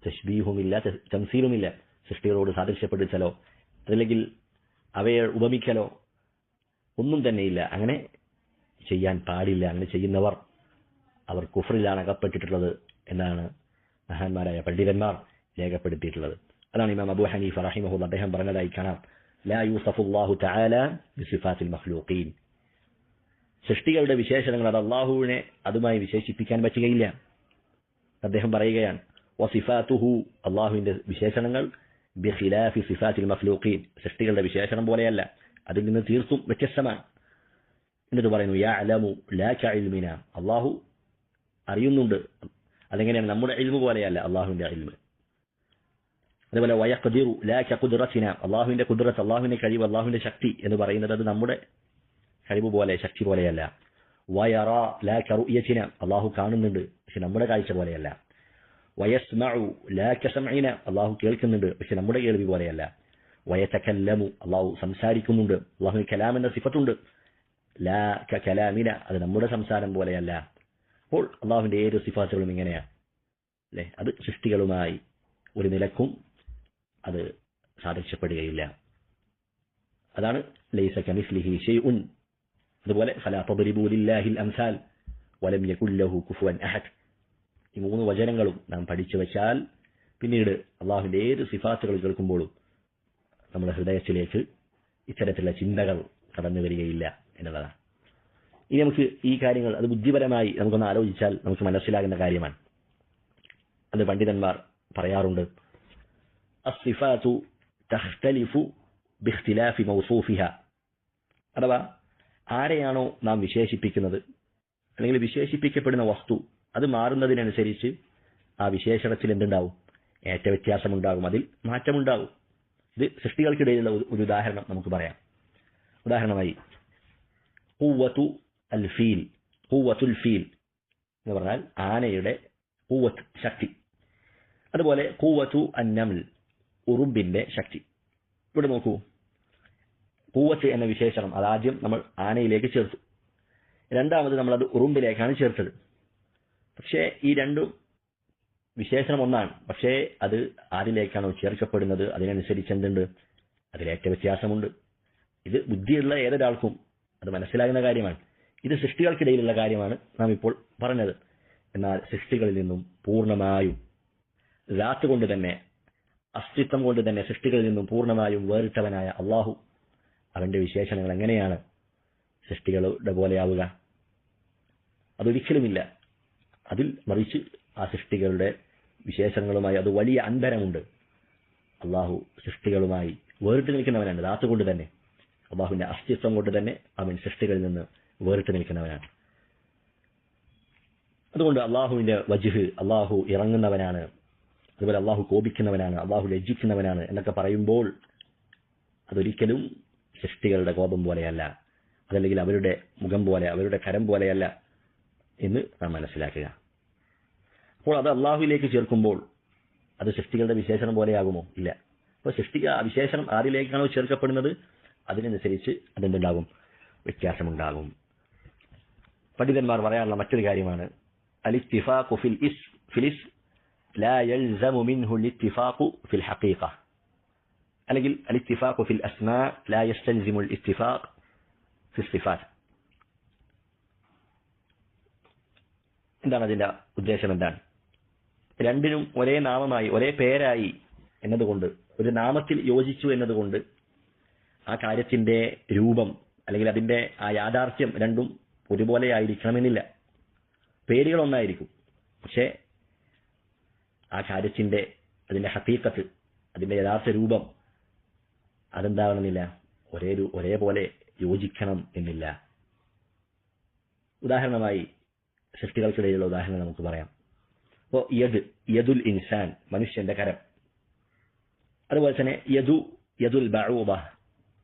തശ്ബീഹുമില്ല, തംസീലുമില്ല. സൃഷ്ടികളോട് സാദൃശ്യപ്പെടുത്തലോ അതല്ലെങ്കിൽ അവയെ ഉപമിക്കലോ ഒന്നും തന്നെയില്ല. അങ്ങനെ ചെയ്യാൻ പാടില്ല. അങ്ങനെ ചെയ്യുന്നവർ അവർ കുഫറിലാണ് അകപ്പെട്ടിട്ടുള്ളത് എന്നാണ് മഹാന്മാരായ പണ്ഡിതന്മാർ രേഖപ്പെടുത്തിയിട്ടുള്ളത്. അതാണ് ഇമാം അബൂ ഹനീഫ റഹിമഹുല്ലാഹ് അദ്ദേഹം പറഞ്ഞതായി കാണാം, ലാ യൂസഫുല്ലാഹു തആല ബിസിഫാത്തിൽ മഖ്ലൂഖീൻ, സൃഷ്ടികളുടെ വിശേഷണങ്ങൾ അത് അള്ളാഹുവിനെ അതുമായി വിശേഷിപ്പിക്കാൻ പറ്റുകയില്ല. അദ്ദേഹം പറയുകയാണ്, വസിഫാതുഹു, അള്ളാഹുവിന്റെ വിശേഷണങ്ങൾ ബിഖിലാഫി സിഫാത്തിൽ മഖ്ലൂഖീൻ, സൃഷ്ടികളുടെ വിശേഷണം പോലെയല്ല, അതിൽ നിന്ന് തീർത്തും വ്യത്യസ്തമാണ്. എന്നിട്ട് പറയുന്നു, യഅലമു ലാ കഇൽമിന, അള്ളാഹു അറിയുന്നുണ്ട്, അതെങ്ങനെയാണ്, നമ്മുടെ ഇൽമു പോലെയല്ല അള്ളാഹുവിന്റെ ഇൽമ്. അതുപോലെ വയഖ്ദിറു ലാ കഖുദ്റതിന, അള്ളാഹുവിന്റെ ഖുദ്റത്ത്, അള്ളാഹുവിന്റെ കഴിവ്, അള്ളാഹുവിന്റെ ശക്തി എന്ന് പറയുന്നത് അത് നമ്മുടെ കഴിവ് പോലെ, ശക്തി പോലെയല്ല. വയറ ലാ കറുയതിന, അള്ളാഹു കാണുന്നുണ്ട് പക്ഷെ നമ്മുടെ കാഴ്ച പോലെയല്ല. വയസ്മഉ ലാ കസമഇന, അള്ളാഹു കേൾക്കുന്നുണ്ട് പക്ഷെ നമ്മുടെ കേൾവി പോലെയല്ല. വയതകല്ലമു, അള്ളാഹു സംസാരിക്കുന്നുണ്ട്, അള്ളാഹുവിന് കലാം എന്ന സിഫത്തുണ്ട്, ലാ കലാമിന, അത് നമ്മുടെ സംസാരം പോലെയല്ല. അപ്പോൾ അള്ളാഹുവിന്റെ ഏത് സിഫാത്തുകളും ഇങ്ങനെയാണ് അല്ലെ, അത് സൃഷ്ടികളുമായി ഒരു നിലക്കും അത് സാധിക്കപ്പെടുകയില്ല. അതാണ് ലൈസ കമിസ്ലിഹി ഷൈഉൻ. അതുപോലെ ഫലാ തദ്രിബൂ ലില്ലാഹിൽ അംസാൽ വലം യകുൽ ലഹു കുഫുവൻ അഹദ്. ഈ മൂന്ന് വചനങ്ങളും നാം പഠിച്ചു വെച്ചാൽ പിന്നീട് അള്ളാഹുവിന്റെ ഏത് സിഫാത്തുകൾ കേൾക്കുമ്പോഴും നമ്മുടെ ഹൃദയത്തിലേക്ക് ഇത്തരത്തിലുള്ള ചിന്തകൾ കടന്നു വരികയില്ല എന്നുള്ളതാണ്. ഇനി നമുക്ക് ഈ കാര്യങ്ങൾ അത് ബുദ്ധിപരമായി നമുക്കൊന്ന് ആലോചിച്ചാൽ നമുക്ക് മനസ്സിലാകുന്ന കാര്യമാണ്. അത് പണ്ഡിതന്മാർ പറയാറുണ്ട്, അസ്സിഫാതു തഖ്തലിഫു ബിഖ്തിലാഫി മൗസൂഫിഹ, അഥവാ ആരെയാണോ നാം വിശേഷിപ്പിക്കുന്നത് അല്ലെങ്കിൽ വിശേഷിപ്പിക്കപ്പെടുന്ന വസ്തു അത് മാറുന്നതിനനുസരിച്ച് ആ വിശേഷണത്തിൽ എന്തുണ്ടാവും, ഏറ്റ വ്യത്യാസമുണ്ടാകും, അതിൽ മാറ്റമുണ്ടാകും. ഇത് സൃഷ്ടികൾക്കിടയിലുള്ള ഒരു ഉദാഹരണം നമുക്ക് പറയാം. ഉദാഹരണമായി ഖുവ്വത്തുൽ ഫീൽ എന്ന് പറഞ്ഞാൽ ആനയുടെ ഖുവ്വത്ത്, ശക്തി. അതുപോലെ ഖുവ്വത്തു അന്നംൽ, ഉറുമ്പിന്റെ ശക്തി. ഇവിടെ നോക്കൂ, ഖുവ്വത്ത് എന്ന വിശേഷണം അതാദ്യം നമ്മൾ ആനയിലേക്ക് ചേർത്തു, രണ്ടാമത് നമ്മളത് ഉറുമ്പിലേക്കാണ് ചേർത്തത്. പക്ഷേ ഈ രണ്ടും വിശേഷണം ഒന്നാണ്, പക്ഷേ അത് ആരിലേക്കാണോ ചേർക്കപ്പെടുന്നത് അതിനനുസരിച്ച് എന്തുണ്ട്, അതിലേറ്റ വ്യത്യാസമുണ്ട്. ഇത് ബുദ്ധിയുള്ള ഏതൊരാൾക്കും അത് മനസ്സിലാകുന്ന കാര്യമാണ്. ഇത് സൃഷ്ടികൾക്കിടയിലുള്ള കാര്യമാണ് നാം ഇപ്പോൾ പറഞ്ഞത്. എന്നാൽ സൃഷ്ടികളിൽ നിന്നും പൂർണ്ണമായും ذات കൊണ്ട് തന്നെ, അസ്തിത്വം കൊണ്ട് തന്നെ സൃഷ്ടികളിൽ നിന്നും പൂർണ്ണമായും വേറിട്ടവനായ അള്ളാഹു, അവന്റെ വിശേഷണങ്ങൾ എങ്ങനെയാണ് സൃഷ്ടികളുടെ പോലെയാവുക? അതൊരിക്കലുമില്ല. അതിൽ മറിച്ച് ആ സൃഷ്ടികളുടെ വിശേഷണങ്ങളുമായി അത് വലിയ അന്തരമുണ്ട്. അള്ളാഹു സൃഷ്ടികളുമായി വേറിട്ട് നിൽക്കുന്നവനാണ്. ذات കൊണ്ട് തന്നെ, അള്ളാഹുവിന്റെ അസ്തിത്വം കൊണ്ട് തന്നെ അവൻ സൃഷ്ടികളിൽ നിന്ന് വേറിട്ട് നിൽക്കുന്നവനാണ്. അതുകൊണ്ട് അള്ളാഹുവിന്റെ വജ്ഹ്, അള്ളാഹു ഇറങ്ങുന്നവനാണ്, അതുപോലെ അള്ളാഹു കോപിക്കുന്നവനാണ്, അള്ളാഹു ലജ്ജിക്കുന്നവനാണ് എന്നൊക്കെ പറയുമ്പോൾ അതൊരിക്കലും സൃഷ്ടികളുടെ കോപം പോലെയല്ല, അതല്ലെങ്കിൽ അവരുടെ മുഖം പോലെ, അവരുടെ കരം പോലെയല്ല എന്ന് നാം മനസ്സിലാക്കുക. അപ്പോൾ അത് അള്ളാഹുവിലേക്ക് ചേർക്കുമ്പോൾ അത് സൃഷ്ടികളുടെ വിശേഷണം പോലെയാകുമോ? ഇല്ല. അപ്പോൾ വിശേഷണം ആരിലേക്കാണോ ചേർക്കപ്പെടുന്നത് അതിനനുസരിച്ച് അതെന്തുണ്ടാകും? വ്യത്യാസമുണ്ടാകും. പണ്ഡിതന്മാർ പറയാനുള്ള മറ്റൊരു കാര്യമാണ് അലിത്തിഫാഖു ഫിൽ ഇസ്ം ലാ യൽസമു മിൻഹു അലിത്തിഫാഖു ഫിൽ ഹഖീഖ, അല്ലെങ്കിൽ അലിത്തിഫാഖു ഫിൽ അസ്മാ ലാ യസ്തൽസിമു അലിത്തിഫാഖ് ഫിൽ സിഫാത്ത്. എന്താണ് അതിന്റെ ഉദ്ദേശം? എന്താണ്? രണ്ടിനും ഒരേ നാമമായി, ഒരേ പേരായി എന്നതുകൊണ്ട്, ഒരു നാമത്തിൽ യോജിച്ചു എന്നതുകൊണ്ട് ആ കാര്യത്തിന്റെ രൂപം അല്ലെങ്കിൽ അതിന്റെ ആ യാഥാർത്ഥ്യം രണ്ടും ഒരുപോലെ ആയിരിക്കണമെന്നില്ല. പേരുകൾ ഒന്നായിരിക്കും, പക്ഷേ ആ കാര്യത്തിന്റെ അതിന്റെ ഹഖീഖത്ത്, അതിന്റെ യഥാർത്ഥ രൂപം അതെന്താവണമെന്നില്ല, ഒരേപോലെ യോജിക്കണം എന്നില്ല. ഉദാഹരണമായി സൃഷ്ടികൾക്കിടയിലുള്ള ഉദാഹരണം നമുക്ക് പറയാം. അപ്പോൾ യദുൽ ഇൻസാൻ, മനുഷ്യന്റെ കരം. അതുപോലെ തന്നെ യദുൽ ബഊബ,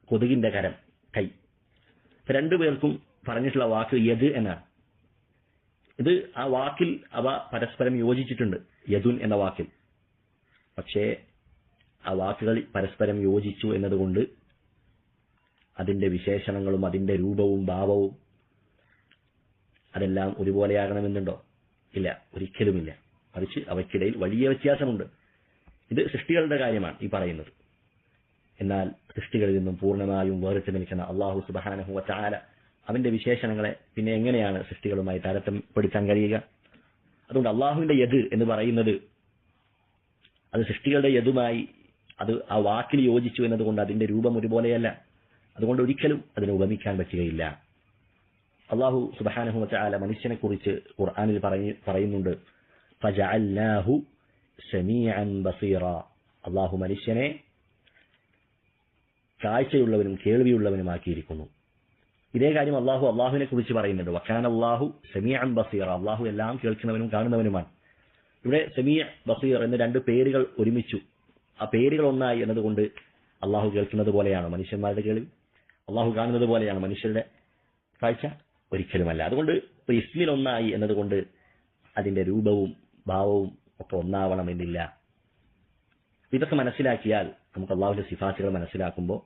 കൊതുകിന്റെ കരം, കൈ. രണ്ടുപേർക്കും പറഞ്ഞിട്ടുള്ള വാക്ക് യദ് എന്നാണ്. ഇത് ആ വാക്കിൽ അവ പരസ്പരം യോജിച്ചിട്ടുണ്ട്, യദുൻ എന്ന വാക്കിൽ. പക്ഷേ ആ വാക്കുകൾ പരസ്പരം യോജിച്ചു എന്നതുകൊണ്ട് അതിന്റെ വിശേഷണങ്ങളും അതിന്റെ രൂപവും ഭാവവും അതെല്ലാം ഒരുപോലെയാകണമെന്നുണ്ടോ? ഇല്ല, ഒരിക്കലുമില്ല. മറിച്ച് അവയ്ക്കിടയിൽ വലിയ വ്യത്യാസമുണ്ട്. ഇത് സൃഷ്ടികളുടെ കാര്യമാണ് ഈ പറയുന്നത്. എന്നാൽ സൃഷ്ടികളിൽ നിന്നും പൂർണ്ണമായും വേറിട്ട് നിൽക്കുന്ന അല്ലാഹു സുബ്ഹാനഹു വ തആല അവന്റെ വിശേഷണങ്ങളെ പിന്നെ എങ്ങനെയാണ് സൃഷ്ടികളുമായി താരതമ്യപ്പെടുത്താൻ കഴിയുക? അതുകൊണ്ട് അള്ളാഹുവിന്റെ യദ് എന്ന് പറയുന്നത് അത് സൃഷ്ടികളുടെ യദുമായി അത് ആ വാക്കിൽ യോജിച്ചു എന്നതുകൊണ്ട് അതിന്റെ രൂപം ഒരുപോലെയല്ല. അതുകൊണ്ട് ഒരിക്കലും അതിനെ ഉപമിക്കാൻ പറ്റുകയില്ല. അള്ളാഹു സുബ്ഹാനഹു വ തആല മനുഷ്യനെ കുറിച്ച് ഖുർആനിൽ പറയുന്നുണ്ട്, ഫജഅൽനാഹു സമീഅൻ ബസീറ. അള്ളാഹു മനുഷ്യനെ കാഴ്ചയുള്ളവനും കേൾവിയുള്ളവനുമാക്കിയിരിക്കുന്നു. ഇതേ കാര്യം അള്ളാഹുവിനെ കുറിച്ച് പറയുന്നുണ്ട്, വകാന അല്ലാഹു സമീഅൻ ബസീറ. അള്ളാഹു എല്ലാം കേൾക്കുന്നവനും കാണുന്നവനുമാണ്. ഇവിടെ സമീഅ, ബസീർ എന്ന രണ്ട് പേരുകൾ ഒരുമിച്ചു. ആ പേരുകൾ ഒന്നായി എന്നതുകൊണ്ട് അള്ളാഹു കേൾക്കുന്നത് പോലെയാണോ മനുഷ്യന്മാരുടെ കേൾവി? അള്ളാഹു കാണുന്നത് പോലെയാണോ മനുഷ്യരുടെ കാഴ്ച? ഒരിക്കലുമല്ല. അതുകൊണ്ട് ഇസ്മിൽ ഒന്നായി എന്നതുകൊണ്ട് അതിന്റെ രൂപവും ഭാവവും ഒക്കെ ഒന്നാവണമെന്നില്ല. ഇതൊക്കെ മനസ്സിലാക്കിയാൽ നമുക്ക് അള്ളാഹുവിന്റെ സിഫാത്തുകൾ മനസ്സിലാക്കുമ്പോൾ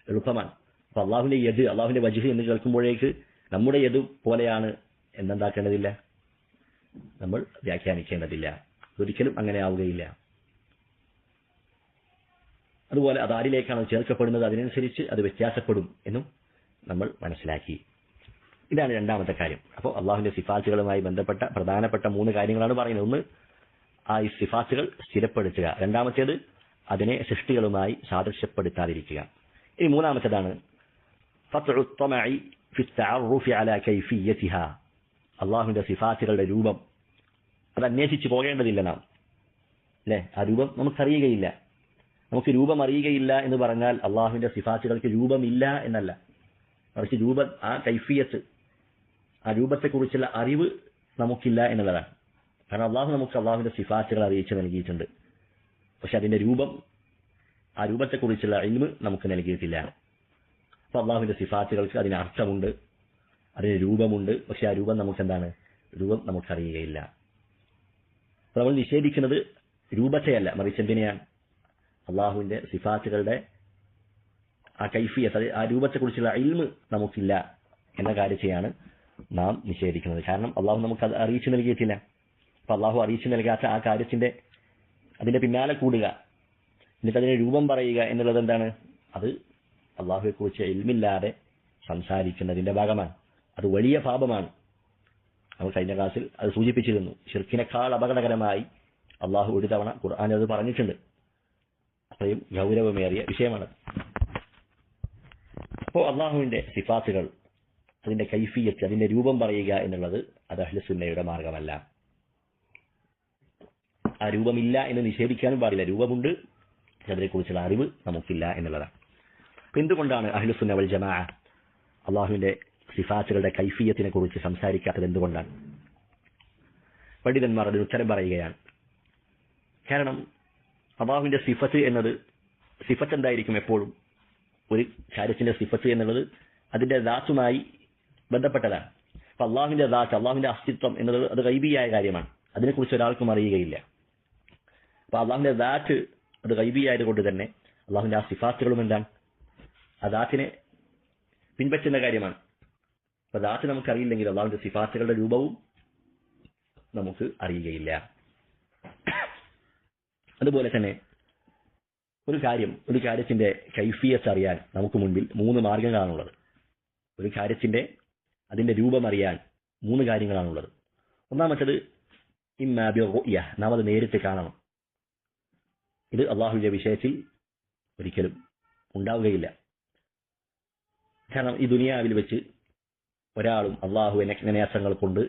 എളുപ്പമാണ്. അപ്പൊ അള്ളാഹുവിന്റെ യദ്, അള്ളാഹുവിന്റെ വജ്ഹ് എന്ന് കേൾക്കുമ്പോഴേക്ക് നമ്മുടെ യദ് പോലെയാണ് എന്നെന്താക്കേണ്ടതില്ല, നമ്മൾ വ്യാഖ്യാനിക്കേണ്ടതില്ല. ഒരിക്കലും അങ്ങനെ ആവുകയില്ല. അതുപോലെ അത് ആരിലേക്കാണ് ചേർക്കപ്പെടുന്നത് അതിനനുസരിച്ച് അത് വ്യത്യാസപ്പെടും എന്നും നമ്മൾ മനസ്സിലാക്കി. ഇതാണ് രണ്ടാമത്തെ കാര്യം. അപ്പോൾ അള്ളാഹുവിന്റെ സിഫാത്തുകളുമായി ബന്ധപ്പെട്ട പ്രധാനപ്പെട്ട 3 കാര്യങ്ങളാണ് പറയുന്നത്. ഒന്ന്, ആ ഈ സിഫാത്തുകൾ സ്ഥിരപ്പെടുത്തുക. രണ്ടാമത്തേത്, അതിനെ സൃഷ്ടികളുമായി സാദൃശ്യപ്പെടുത്താതിരിക്കുക. ഇനി മൂന്നാമത്തേതാണ് ഖത്ഉ ത്വമഇ ഫി തഅറുഫി അലാ കൈഫിയതിഹാ. അള്ളാഹുവിന്റെ സിഫാത്തുകളുടെ രൂപം അത് അന്വേഷിച്ച് പോകേണ്ടതില്ല നാം, അല്ലേ? ആ രൂപം നമുക്കറിയുകയില്ല. നമുക്ക് രൂപം അറിയുകയില്ല എന്ന് പറഞ്ഞാൽ അള്ളാഹുവിന്റെ സിഫാത്തുകൾക്ക് രൂപമില്ല എന്നല്ല, മറിച്ച് രൂപം, ആ കൈഫിയത്ത്, ആ രൂപത്തെക്കുറിച്ചുള്ള അറിവ് നമുക്കില്ല എന്നുള്ളതാണ്. കാരണം അള്ളാഹു നമുക്ക് അള്ളാഹുവിന്റെ സിഫാത്തുകൾ അറിയിച്ച് നൽകിയിട്ടുണ്ട്, പക്ഷെ അതിന്റെ രൂപം, ആ രൂപത്തെക്കുറിച്ചുള്ള ഇൽമ് നമുക്ക് നൽകിയിട്ടില്ല. അപ്പൊ അള്ളാഹുവിന്റെ സിഫാത്തുകൾക്ക് അതിന് അർത്ഥമുണ്ട്, അതിന് രൂപമുണ്ട്, പക്ഷെ ആ രൂപം നമുക്കെന്താണ്? രൂപം നമുക്കറിയുകയില്ല. അപ്പൊ നമ്മൾ നിഷേധിക്കുന്നത് രൂപത്തെയല്ല, മറിച്ച് എന്തിനെയാണ്? അള്ളാഹുവിന്റെ സിഫാത്തുകളുടെ ആ കൈഫിയത്ത്, ആ രൂപത്തെക്കുറിച്ചുള്ള ഇൽമ് നമുക്കില്ല എന്ന കാര്യത്തെയാണ് നാം നിഷേധിക്കുന്നത്. കാരണം അള്ളാഹു നമുക്ക് അത് അറിയിച്ചു നൽകിയിട്ടില്ല. അപ്പൊ അള്ളാഹു അറിയിച്ചു നൽകാത്ത ആ കാര്യത്തിന്റെ അതിന്റെ പിന്നാലെ കൂടുക, എന്നിട്ട് അതിന് രൂപം പറയുക എന്നുള്ളത് എന്താണ്? അത് അള്ളാഹുവെ കുറിച്ച് ഇൽമില്ലാതെ സംസാരിക്കുന്നതിന്റെ ഭാഗമാണ്. അത് വലിയ പാപമാണ്. നമ്മൾ കഴിഞ്ഞ ക്ലാസ്സിൽ അത് സൂചിപ്പിച്ചിരുന്നു. ശിർക്കിനേക്കാൾ അപകടകരമായി അള്ളാഹു ഒരു തവണ ഖുർആനിൽ അത് പറഞ്ഞിട്ടുണ്ട്. അത്രയും ഗൗരവമേറിയ വിഷയമാണ്. അപ്പോൾ അള്ളാഹുവിന്റെ സിഫാത്തുകൾ, അതിന്റെ കൈഫിയത്ത്, അതിന്റെ രൂപം പറയുക എന്നുള്ളത് അത് അഹ്ലുസുന്നയുടെ മാർഗമല്ല. ആ രൂപമില്ല എന്ന് നിഷേധിക്കാനും പാടില്ല. രൂപമുണ്ട്, അതിനെക്കുറിച്ചുള്ള അറിവ് നമുക്കില്ല എന്നുള്ളതാണ്. എന്തുകൊണ്ടാണ് അഹ്ലുസുന്ന വൽ ജമാഅ അള്ളാഹുവിന്റെ സിഫാത്തുകളുടെ കൈഫിയത്തിനെ കുറിച്ച് സംസാരിക്കാത്തത്? എന്തുകൊണ്ടാണ്? പണ്ഡിതന്മാർ അതിന് ഉത്തരം പറയുകയാണ്. കാരണം അള്ളാഹുവിന്റെ സിഫത്ത് എന്നത്, സിഫത്ത് എന്തായിരിക്കും? എപ്പോഴും ഒരു കാര്യത്തിന്റെ സിഫത്ത് എന്നുള്ളത് അതിന്റെ ദാത്തുമായി ബന്ധപ്പെട്ടതാണ്. അപ്പൊ അള്ളാഹുവിന്റെ ദാത്ത്, അള്ളാഹുവിന്റെ അസ്തിത്വം എന്നത് അത് ഗൈബിയായ കാര്യമാണ്. അതിനെക്കുറിച്ച് ഒരാൾക്കും അറിയുകയില്ല. അപ്പൊ അള്ളാഹുവിന്റെ ദാത്ത് അത് ഗൈബിയായത് കൊണ്ട് തന്നെ അള്ളാഹുവിന്റെ ആ സിഫാത്തുകളും എന്താണ്? ആ ദാത്തിനെ പിൻപറ്റുന്ന കാര്യമാണ്. അപ്പൊ ദാത്ത് നമുക്കറിയില്ലെങ്കിൽ അള്ളാഹുവിന്റെ സിഫാത്തുകളുടെ രൂപവും നമുക്ക് അറിയുകയില്ല. അതുപോലെ തന്നെ ഒരു കാര്യത്തിന്റെ കൈഫിയത്ത് അറിയാൻ നമുക്ക് മുൻപിൽ 3 മാർഗങ്ങളാണുള്ളത്. ഒരു കാര്യത്തിന്റെ അതിന്റെ രൂപം അറിയാൻ 3 കാര്യങ്ങളാണുള്ളത്. ഒന്നാമത്തേത് ഇമ്മാ ബിറുയ, നാം അത് നേരിട്ട് കാണണം. ഇത് അള്ളാഹുവിന്റെ വിഷയത്തിൽ ഒരിക്കലും ഉണ്ടാവുകയില്ല. കാരണം ഈ ദുനിയാവിൽ വെച്ച് ഒരാളും അള്ളാഹുവിനെ നേത്രങ്ങൾ കൊണ്ട്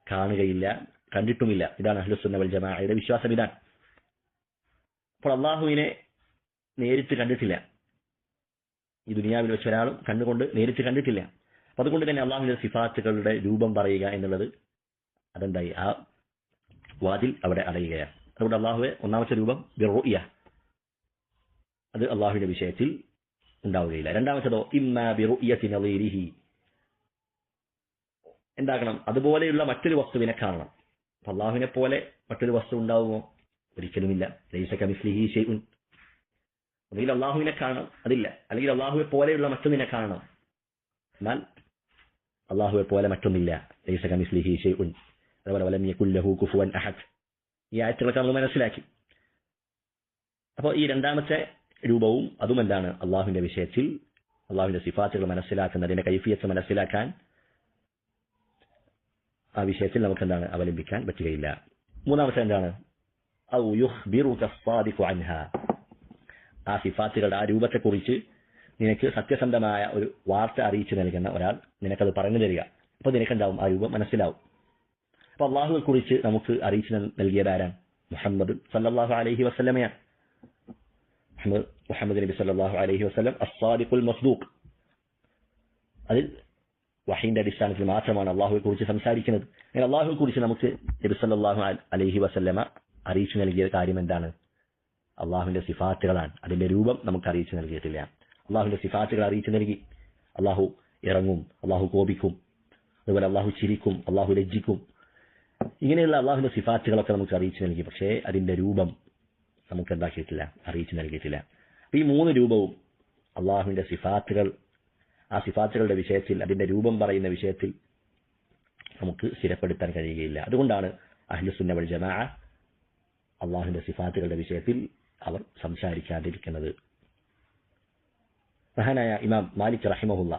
കാണുകയില്ല, കണ്ടിട്ടുമില്ല. ഇതാണ് അഹ്ലുസുന്ന വൽ ജമാഅയുടെ വിശ്വാസം. ഇതാണ്. അപ്പോൾ അള്ളാഹുവിനെ നേരിട്ട് കണ്ടിട്ടില്ല. ഈ ദുനിയാവിൽ വെച്ച് ഒരാളും കണ്ടുകൊണ്ട് നേരിട്ട് കണ്ടിട്ടില്ല. അപ്പൊ അതുകൊണ്ട് തന്നെ അള്ളാഹുവിന്റെ സിഫാത്തുകളുടെ രൂപം പറയുക എന്നുള്ളത് അതെന്തായി? ആ വാതിൽ അവിടെ അടയുകയാണ്. അതുകൊണ്ട് അള്ളാഹുവെ ഒന്നാമത്തെ രൂപം ബിറുയ, അത് അള്ളാഹുവിന്റെ വിഷയത്തിൽ ഉണ്ടാവുകയില്ല. രണ്ടാമത്തേതോ ഇമ്മാ ബിറുയത്തി നളീരിഹി, എന്താക്കണം? അതുപോലെയുള്ള മറ്റൊരു വസ്തുവിനെ കാണണം. അള്ളാഹുവിനെ പോലെ മറ്റൊരു വസ്തു ഉണ്ടാവുമോ? ഒരിക്കലുമില്ല. ലൈസ കമിസ്ലിഹി ഷൈഉൻ. ഒന്നുകിൽ അള്ളാഹുവിനെ കാണണം, അതില്ല. അല്ലെങ്കിൽ അള്ളാഹുവെ പോലെയുള്ള മറ്റൊന്നിനെ കാണണം, എന്നാൽ അള്ളാഹുവെ പോലെ മറ്റൊന്നില്ല. ലൈസ കമിസ്ലിഹി ഷൈഉൻ. അതുപോലെ വലം യകുൽ ലഹു കുഫുവൻ അഹദ്. ഈ ആയത്തുകളൊക്കെ നമ്മൾ മനസ്സിലാക്കി. അപ്പോൾ ഈ രണ്ടാമത്തെ രൂപവും അതും എന്താണ്? അള്ളാഹുവിന്റെ വിഷയത്തിൽ അള്ളാഹുവിന്റെ സിഫാത്തുകൾ മനസ്സിലാക്കുന്നതിന്റെ കൈഫിയത്ത് മനസ്സിലാക്കാൻ ആ വിഷയത്തിൽ നമുക്ക് എന്താണ് അവലംബിക്കാൻ പറ്റുകയില്ല. മൂന്നാമത്തെ എന്താണ്? ഔ യുഖ്ബിറുക സ്സാദിഖു അൻഹാ, ആ സിഫാത്തുകളുടെ ആ രൂപത്തെക്കുറിച്ച് നിനക്ക് സത്യസന്ധമായ ഒരു വാർത്ത അറിയിച്ചു നൽകുന്ന ഒരാൾ നിനക്കത് പറഞ്ഞു തരിക. അപ്പൊ നിനക്കെന്താവും? ആ രൂപം മനസ്സിലാവും. അപ്പൊ അള്ളാഹുവെ കുറിച്ച് നമുക്ക് അറിയിച്ചു നൽകിയതാരാണ്? മുഹമ്മദ് സല്ലല്ലാഹു അലൈഹി വസല്ലമയാണ്. മുഹമ്മദ് നബി സല്ലല്ലാഹു അലൈഹി വസല്ലം അസ്സാദിഖുൽ മസ്ദൂഖ്. അതിൽ വഹീന്റെ അടിസ്ഥാനത്തിൽ മാത്രമാണ് അള്ളാഹുവെ കുറിച്ച് സംസാരിക്കുന്നത്. അങ്ങനെ അള്ളാഹുവെ കുറിച്ച് നമുക്ക് നബി സല്ലല്ലാഹു അലൈഹി വസല്ലമ അറിയിച്ചു നൽകിയ കാര്യം എന്താണ്? അള്ളാഹുവിന്റെ സിഫാത്തുകളാണ്. അതിന്റെ രൂപം നമുക്ക് അറിയിച്ചു നൽകിയിട്ടില്ല. അള്ളാഹുവിന്റെ സിഫാത്തുകൾ അറിയിച്ചു നൽകി. അള്ളാഹു ഇറങ്ങും, അള്ളാഹു കോപിക്കും, അതുപോലെ അള്ളാഹു ചിരിക്കും, അള്ളാഹു ലജ്ജിക്കും. ഇങ്ങനെയുള്ള അള്ളാഹുവിന്റെ സിഫാത്തുകളൊക്കെ നമുക്ക് അറിയിച്ചു നൽകി. പക്ഷേ അതിന്റെ രൂപം നമുക്ക് എന്താക്കിയിട്ടില്ല, അറിയിച്ചു നൽകിയിട്ടില്ല. അപ്പൊ ഈ 3 രൂപവും അള്ളാഹുവിന്റെ സിഫാത്തുകൾ, ആ സിഫാത്തുകളുടെ വിഷയത്തിൽ, അതിന്റെ രൂപം പറയുന്ന വിഷയത്തിൽ നമുക്ക് സ്ഥിരപ്പെടുത്താൻ കഴിയുകയില്ല. അതുകൊണ്ടാണ് അഹ്ലുസുന്ന വൽ ജമാഅ അള്ളാഹുവിന്റെ സിഫാത്തുകളുടെ വിഷയത്തിൽ അവർ സംസാരിക്കാതിരിക്കുന്നത്. മഹാനായ ഇമാം മാലിക് റഹിമഹുല്ല,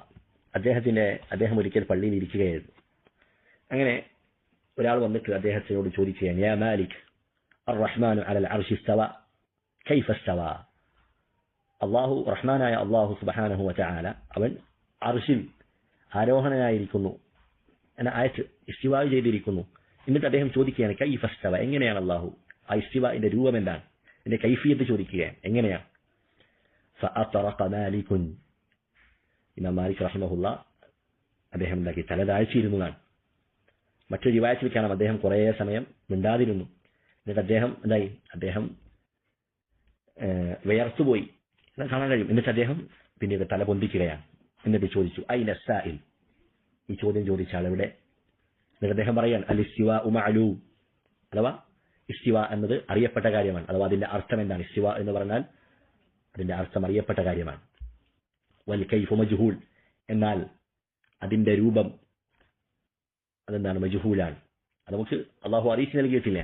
അദ്ദേഹം ഒരിക്കൽ പള്ളിയിൽ ഇരിക്കുകയായിരുന്നു. അങ്ങനെ ഒരാൾ വന്നിട്ട് അദ്ദേഹത്തിനോട് ചോദിക്കുകയാണ്, യാ മാലിക് അർ-റഹ്മാനു അലൽ അർശി ഇസ്തവ കൈഫ ഇസ്തവ. അള്ളാഹു, റഹ്മാനായ അള്ളാഹു സുബ്ഹാനഹു വതആല അവൻ അർശിൽ ആരോഹണനായിരിക്കുന്നു എന്ന ആയത്ത് ഇസ്തിവാ ചെയ്തിരിക്കുന്നു. എന്നിട്ട് അദ്ദേഹം ചോദിക്കുകയാണ് കൈഫ ഇസ്തവ, എങ്ങനെയാണ് അള്ളാഹു ആ ഇസ്തിവാന്റെ രൂപം എന്താണ്? ഇതിന്റെ കൈഫിയത്ത് ചോദിക്കുകയാണ്, എങ്ങനെയാണ്? ഫഅതറഖ മാലികുൻ, ഇമാം മാലിക് റഹിമഹുല്ല അദ്ദേഹം എന്താക്കി? തല താഴ്ചയിരുന്നതാണ്. മറ്റൊരു റിവായത്തിൽ കാണാം അദ്ദേഹം കുറേ സമയം മിണ്ടാതിരുന്നു. എന്നിട്ട് അദ്ദേഹം വിയർത്തുപോയി കാണാൻ കഴിയും. എന്നിട്ട് അദ്ദേഹം പിന്നീട് തല പൊന്തിക്കുകയാണ്. എന്നിട്ട് ചോദിച്ചു ഐന സാഇൽ, ഈ ചോദ്യം ചോദിച്ച ആളെവിടെ? എന്നിട്ട് അദ്ദേഹം പറയാൻ അൽ ഇസ്തിവാഉ മഅലൂം, അഥവാ ഇസ്തിവ എന്നത് അറിയപ്പെട്ട കാര്യമാണ്. അഥവാ അതിന്റെ അർത്ഥം എന്താണ്? ഇസ്തിവ എന്ന് പറഞ്ഞാൽ അതിന്റെ അർത്ഥം അറിയപ്പെട്ട കാര്യമാണ്. വൽ കൈഫു മജ്ഹൂൽ, എന്നാൽ അതിന്റെ രൂപം അതെന്താണ്? മജ്ഹൂലാണ്. അത് നമുക്ക് അള്ളാഹു അറിയിച്ചു നൽകിയിട്ടില്ല,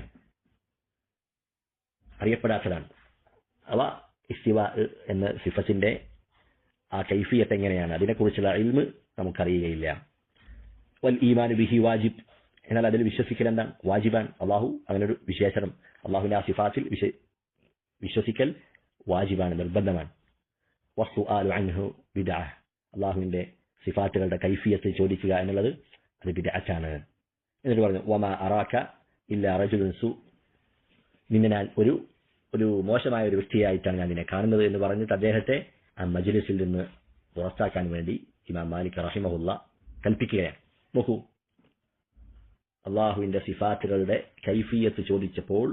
അറിയപ്പെടാത്തതാണ്. അവ ഇസ്തിവ എന്ന സിഫത്തിന്റെ ആ കൈഫിയത്ത് എങ്ങനെയാണ്, അതിനെക്കുറിച്ചുള്ള ഇൽമ് നമുക്കറിയുകയില്ല. വൽ ഈമാനു ബിഹി വാജിബ്, എന്നാൽ അതിൽ വിശ്വസിക്കൽ എന്താണ്? വാജിബാൻ. അള്ളാഹു അങ്ങനൊരു വിശേഷണം, അള്ളാഹുവിന്റെ ആ സിഫാത്തിൽ വിശ്വസിക്കൽ വാജിബാണ്, നിർബന്ധമാണ്. വസ്സുആലു അൻഹു ബിദ്അ, അള്ളാഹുവിന്റെ സിഫാത്തുകളുടെ കൈഫിയത്ത് ചോദിക്കുക എന്നുള്ളത് അത് ബിദ്അത്താണ്. എന്നിട്ട് പറഞ്ഞു വമാ അറാക ഇല്ലാ റജുലുൻ സു, നിന്നെ ഞാൻ ഒരു മോശമായ ഒരു വ്യക്തിയായിട്ടാണ് ഞാൻ നിന്നെ കാണുന്നത് എന്ന് പറഞ്ഞിട്ട് അദ്ദേഹത്തെ ആ മജ്ലിസിൽ നിന്ന് പുറത്താക്കാൻ വേണ്ടി ഇമാം മാലിക് റഹിമഹുല്ല കൽപ്പിക്കുകയാണ്. നോക്കൂ, അള്ളാഹുവിന്റെ സിഫാത്തുകളുടെ കൈഫിയത്ത് ചോദിച്ചപ്പോൾ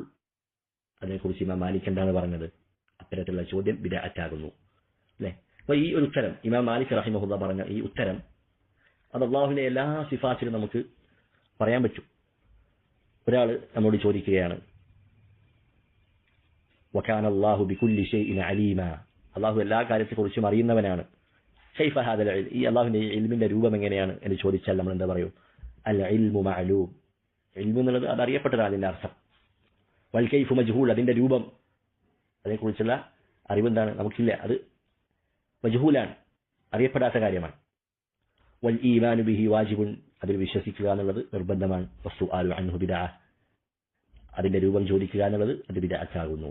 അതിനെക്കുറിച്ച് ഇമാം മാലിക് എന്താണ് പറഞ്ഞത്? അത്തരത്തിലുള്ള ചോദ്യം ബിദ്അത്താകുന്നു അല്ലേ? അപ്പൊ ഈ ഒരു ഉത്തരം ഇമാം മാലിക് റഹിമഹുല്ലാഹ് പറഞ്ഞ ഈ ഉത്തരം അത് അള്ളാഹുവിന്റെ എല്ലാ സിഫാത്തിലും നമുക്ക് പറയാൻ പറ്റും. ഒരാൾ നമ്മോട് ചോദിക്കുകയാണ്, വകാന അല്ലാഹു ബികുല്ലി ഷൈഇൻ അലീമ, അള്ളാഹു എല്ലാ കാര്യത്തെക്കുറിച്ചും അറിയുന്നവനാണ്. കൈഫ ഹാദൽ ഇൽം, ഈ അള്ളാഹുവിന്റെ ഇൽമിന്റെ രൂപം എങ്ങനെയാണ് എന്ന് ചോദിച്ചാൽ നമ്മൾ എന്താ പറയും? അൽ ഇൽമു മഅലൂം, ഇൽമു എന്നുള്ളത് അത് അറിയപ്പെട്ടതാണ് അതിന്റെ അർത്ഥം. വൽ കൈഫു മജ്ഹൂൽ, അതിന്റെ രൂപം അതേക്കുറിച്ചുള്ള അറിവെന്താണ്? നമുക്കില്ല, അത് മജ്ഹൂലാണ്, അറിയപ്പെടാത്ത കാര്യമാണ്. വൽ ഈമാനു ബിഹി വാജിബുൻ, അതിൽ വിശ്വസിക്കുക എന്നുള്ളത് നിർബന്ധമാണ്. വസ്സുആലു അൻഹു ബിദ്അ, അതിന്റെ രൂപം ചോദിക്കുക എന്നുള്ളത് അത് ബിദ്അത്താകുന്നു.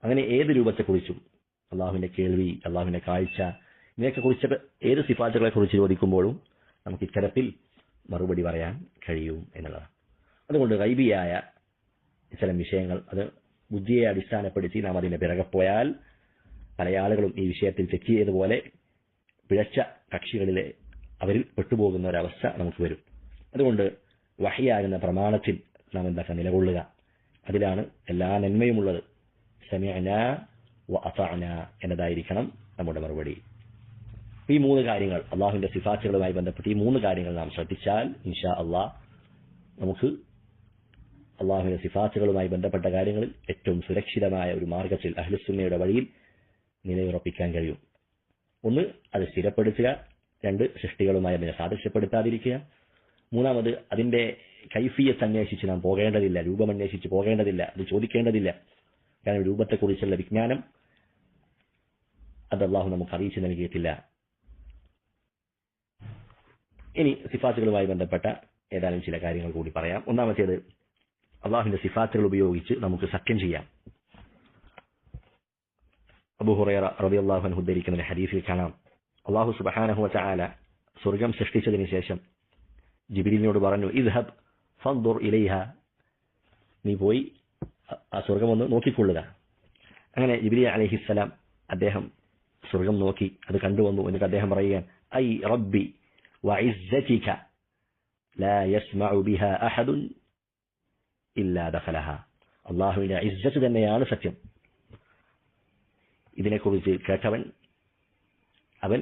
അങ്ങനെ ഏത് രൂപത്തെക്കുറിച്ചും, അള്ളാഹുവിന്റെ കേൾവി, അള്ളാഹുവിന്റെ കാഴ്ച, ഇതിനൊക്കെ കുറിച്ച് ഏത് സിഫാത്തുകളെ കുറിച്ച് ചോദിക്കുമ്പോഴും നമുക്ക് ഇത്തരത്തിൽ മറുപടി പറയാൻ കഴിയും എന്നുള്ളതാണ്. അതുകൊണ്ട് ഗൈബിയായ ഇത്തരം വിഷയങ്ങൾ അത് ബുദ്ധിയെ അടിസ്ഥാനപ്പെടുത്തി നാം അതിന്റെ പിറകെ പോയാൽ പല ആളുകളും ഈ വിഷയത്തിൽ തെറ്റ് ചെയ്തതുപോലെ പിഴച്ച കക്ഷികളിലെ അവരിൽ പെട്ടുപോകുന്ന ഒരവസ്ഥ നമുക്ക് വരും. അതുകൊണ്ട് വഹ്യാകുന്ന പ്രമാണത്തിൽ നാം എന്താക്കാൻ നിലകൊള്ളുക, അതിലാണ് എല്ലാ നന്മയുമുള്ളത്. സമിഅനാ വ അതഅനാ എന്നതായിരിക്കണം നമ്മുടെ മറുപടി. ഈ മൂന്ന് കാര്യങ്ങൾ, അള്ളാഹുവിന്റെ സിഫാത്തുകളുമായി ബന്ധപ്പെട്ട് ഈ മൂന്ന് കാര്യങ്ങൾ നാം ശ്രദ്ധിച്ചാൽ ഇൻഷാ അള്ളാഹ് നമുക്ക് അള്ളാഹുവിന്റെ സിഫാത്തുകളുമായി ബന്ധപ്പെട്ട കാര്യങ്ങളിൽ ഏറ്റവും സുരക്ഷിതമായ ഒരു മാർഗത്തിൽ അഹ്ലുസുന്നയുടെ വഴിയിൽ നിലയുറപ്പിക്കാൻ കഴിയും. ഒന്ന്, അത് സ്ഥിരപ്പെടുത്തുക. രണ്ട്, സൃഷ്ടികളുമായി അതിനെ സാദൃശ്യപ്പെടുത്താതിരിക്കുക. മൂന്നാമത്, അതിന്റെ കൈഫിയത്ത് അന്വേഷിച്ച് നാം പോകേണ്ടതില്ല, രൂപം അന്വേഷിച്ച് പോകേണ്ടതില്ല, അത് ചോദിക്കേണ്ടതില്ല. കാരണം രൂപത്തെക്കുറിച്ചുള്ള വിജ്ഞാനം അത് അള്ളാഹു നമുക്ക് അറിയിച്ചു നൽകിയിട്ടില്ല. ഇനി സിഫാത്തുകളുമായി ബന്ധപ്പെട്ട ഏതാനും ചില കാര്യങ്ങൾ കൂടി പറയാം. ഒന്നാമത്തേത്, അള്ളാഹുവിന്റെ സിഫാത്തുകൾ ഉപയോഗിച്ച് നമുക്ക് സത്യം ചെയ്യാം. അബൂ ഹുറൈറ റളിയല്ലാഹു അൻഹു ഉദ്ധരിക്കുന്ന ഹദീസിൽ കാണാം, അള്ളാഹു സുബ്ഹാനഹു വ തആല സ്വർഗ്ഗം സൃഷ്ടിച്ചതിന് ശേഷം ജിബ്രീലിനോട് പറഞ്ഞു, ഇദ്ഹബ് ഫൻദുർ ഇലൈഹ, നീ പോയി ആ സ്വർഗ്ഗം ഒന്ന് നോക്കിക്കൊള്ളുക. അങ്ങനെ ജിബ്രീൽ അലൈഹിസ്സലാം അദ്ദേഹം സ്വർഗ്ഗം നോക്കി അത് കണ്ടുവന്നു. എന്നിട്ട് അദ്ദേഹം പറയുകയാണ്, ഐ റബ്ബി വഇസ്സതിക ലാ യസ്മഉ ബിഹാ അഹദുൻ ഇല്ലാ ദഖലഹ, അള്ളാഹുവിന്റെ ഇസ്സത്ത് തന്നെയാണ് സത്യം. ഇതിനെക്കുറിച്ച് കേട്ടവൻ അവൻ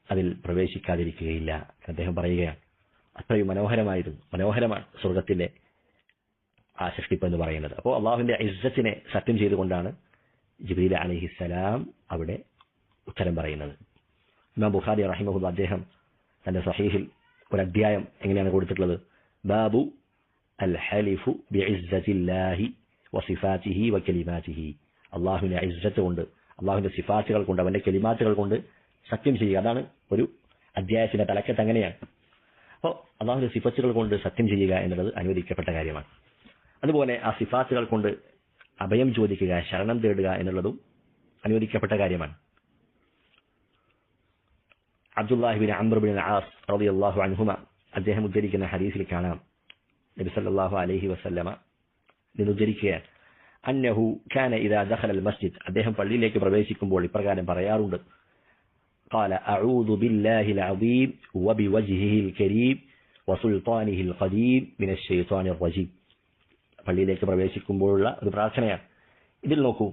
അതിൽ പ്രവേശിക്കാതിരിക്കുകയില്ല. അദ്ദേഹം പറയുകയാണ്, അത്രയും മനോഹരമാണ് സ്വർഗത്തിന്റെ ആ സൃഷ്ടിപ്പ് എന്ന് പറയുന്നത്. അപ്പോൾ അള്ളാഹുവിന്റെ ഇസ്സത്തിനെ സത്യം ചെയ്തുകൊണ്ടാണ് ജിബ്രീൽ അലൈഹിസ്സലാം അവിടെ ഉത്തരം പറയുന്നത്. ഇമാം ബുഖാരി റഹിമഹുല്ലാഹ് അദ്ദേഹം തന്റെ സഹീഹിൽ ഒരു അധ്യായം എങ്ങനെയാണ് കൊടുത്തിട്ടുള്ളത്? ബാബു അൽ ഹലിഫു ബിഇസ്സത്തില്ലാഹി വസിഫാതിഹി വകലിമാതിഹി, അള്ളാഹുവിന്റെ ഇസ്സത്ത് കൊണ്ട്, അള്ളാഹുവിന്റെ സിഫാത്തുകൾ കൊണ്ട്, അവന്റെ കലിമാത്തുകൾ കൊണ്ട് സത്യം ചെയ്യുക. അതാണ് ഒരു അധ്യായത്തിന്റെ തലക്കെട്ട്. അങ്ങനെയാണ്. അപ്പോൾ അള്ളാഹുവിന്റെ സിഫത്തുകൾ കൊണ്ട് സത്യം ചെയ്യുക എന്നുള്ളത് അനുവദിക്കപ്പെട്ട കാര്യമാണ്. അതുപോലെ ആ സിഫാത്തുകൾ കൊണ്ട് അഭയം ചോദിക്കുക, ശരണം തേടുക എന്നുള്ളതും അനുവദിക്കപ്പെട്ട കാര്യമാണ്. Abdullahi bin Amr bin as റളിയല്ലാഹു അൻഹുമ അദ്ദേഹം ഉദ്ധരിക്കുന്ന ഹദീസിൽ കാണാം, നബി സല്ലല്ലാഹു അലൈഹി വസല്ലമ ഉദ്ധരിക്കുകയാണ്, അന്നഹു കാന ഇദാ ദഖല അൽ മസ്ജിദ്, അദ്ദേഹം പള്ളിയിലേക്ക് പ്രവേശിക്കുമ്പോൾ ഇപ്രകാരം പറയാറുണ്ട്, ഖാല അഊദു ബില്ലാഹിൽ അദീം വബിവജ്ഹിഹിൽ കരീം വസുൽത്താനിഹിൽ ഖദീം മിനശ് ശൈത്വാനിർ റജീം. പള്ളിയിലേക്ക് പ്രവേശിക്കുമ്പോഴുള്ള ഒരു പ്രാർത്ഥനയാണ്. ഇതിൽ നോക്കൂ,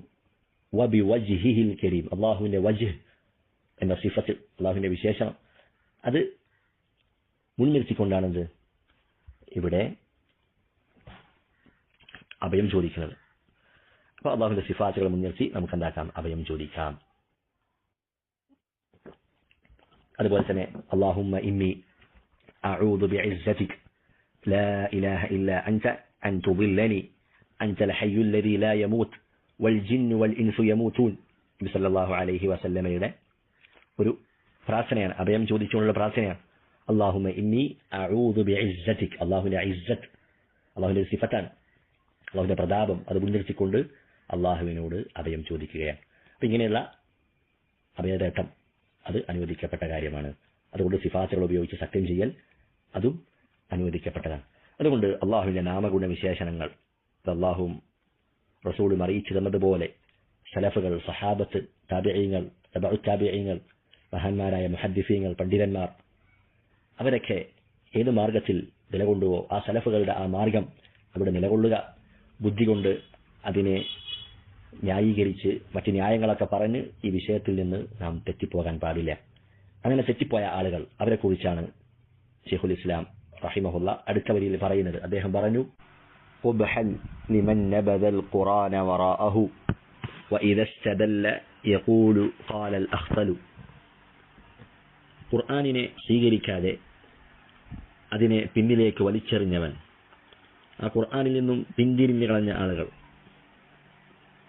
വബിവജ്ഹിഹിൽ കരീം, അള്ളാഹുവിന്റെ വജ്ഹ് എന്ന സിഫത്ത്, അള്ളാഹുവിന്റെ വിശേഷണം, അത് മുൻനിർത്തിക്കൊണ്ടാണെന്ത് ഇവിടെ അഭയം ചോദിക്കുന്നത്. അപ്പൊ അള്ളാഹുവിന്റെ സിഫാത്തുകൾ മുൻനിർത്തി നമുക്ക് എന്താക്കാം? അഭയം ചോദിക്കാം. അതുപോലെ തന്നെ അല്ലാഹുമ്മ ഇന്നി അഊദു ബിഇസ്സതിക ലാ ഇലാഹ ഇല്ലാ അൻത അൻ തുദില്ലനി അൻതൽ ഹയ്യുൽ ലദീ ലാ യമൂത് വൽ ജിന്നു വൽ ഇൻസു യമൂതൂൻ. നബി സല്ലല്ലാഹു അലൈഹി വസല്ലമയുടെ ഒരു പ്രാർത്ഥനയാണ്, അഭയം ചോദിച്ചുകൊണ്ടുള്ള പ്രാർത്ഥനയാണ്. അല്ലാഹുമ്മ ഇന്നി അഊദു ബിഇസ്സതിക, അല്ലാഹുവിന്റെ ഇസ്സത്ത്, അല്ലാഹുവിന്റെ സിഫത്താണ്, അല്ലാഹുവിന്റെ പ്രതാപം, അത് മുൻനിർത്തിക്കൊണ്ട് അള്ളാഹുവിനോട് അഭയം ചോദിക്കുകയാണ്. അപ്പൊ ഇങ്ങനെയുള്ള അഭയതേട്ടം അത് അനുവദിക്കപ്പെട്ട കാര്യമാണ്. അതുകൊണ്ട് സിഫാത്തുകൾ ഉപയോഗിച്ച് സത്യം ചെയ്യൽ അതും അനുവദിക്കപ്പെട്ടതാണ്. അതുകൊണ്ട് അള്ളാഹുവിന്റെ നാമഗുണ വിശേഷണങ്ങൾ അള്ളാഹുവും റസൂലും അറിയിച്ചു തന്നതുപോലെ സലഫുകൾ, സഹാബത്ത്, താബിഈങ്ങൾ, തബഉ താബിഈങ്ങൾ, മഹാന്മാരായ മുഹദ്ദിസീങ്ങൾ, പണ്ഡിതന്മാർ, അവരൊക്കെ ഏത് മാർഗത്തിൽ നിലകൊണ്ടുവോ ആ സലഫുകളുടെ ആ മാർഗം അവിടെ നിലകൊള്ളുക, ബുദ്ധി കൊണ്ട് അതിനെ ന്യായീകരിച്ച് മറ്റ് ന്യായങ്ങളൊക്കെ പറഞ്ഞ് ഈ വിഷയത്തിൽ നിന്ന് നാം തെറ്റിപ്പോകാൻ പാടില്ല. അങ്ങനെ തെറ്റിപ്പോയ ആളുകൾ, അവരെ കുറിച്ചാണ് ശൈഖുൽ ഇസ്ലാം റഹിമഹുല്ല അടുത്ത വരിയിൽ പറയുന്നത്. അദ്ദേഹം പറഞ്ഞു, ഖുബ്ഹൻ ലിമൻ നബദൽ ഖുറാന വറാഅഹു വഇദാ ഇസ്തദല്ല യഖൂലു ഖാലൽ അഖ്തലു. ഖുർആനിനെ സ്വീകരിക്കാതെ അതിനെ പിന്നിലേക്ക് വലിച്ചെറിഞ്ഞവൻ, ആ ഖുർആനിൽ നിന്നും പിന്തിരിഞ്ഞു കളഞ്ഞ ആളുകൾ,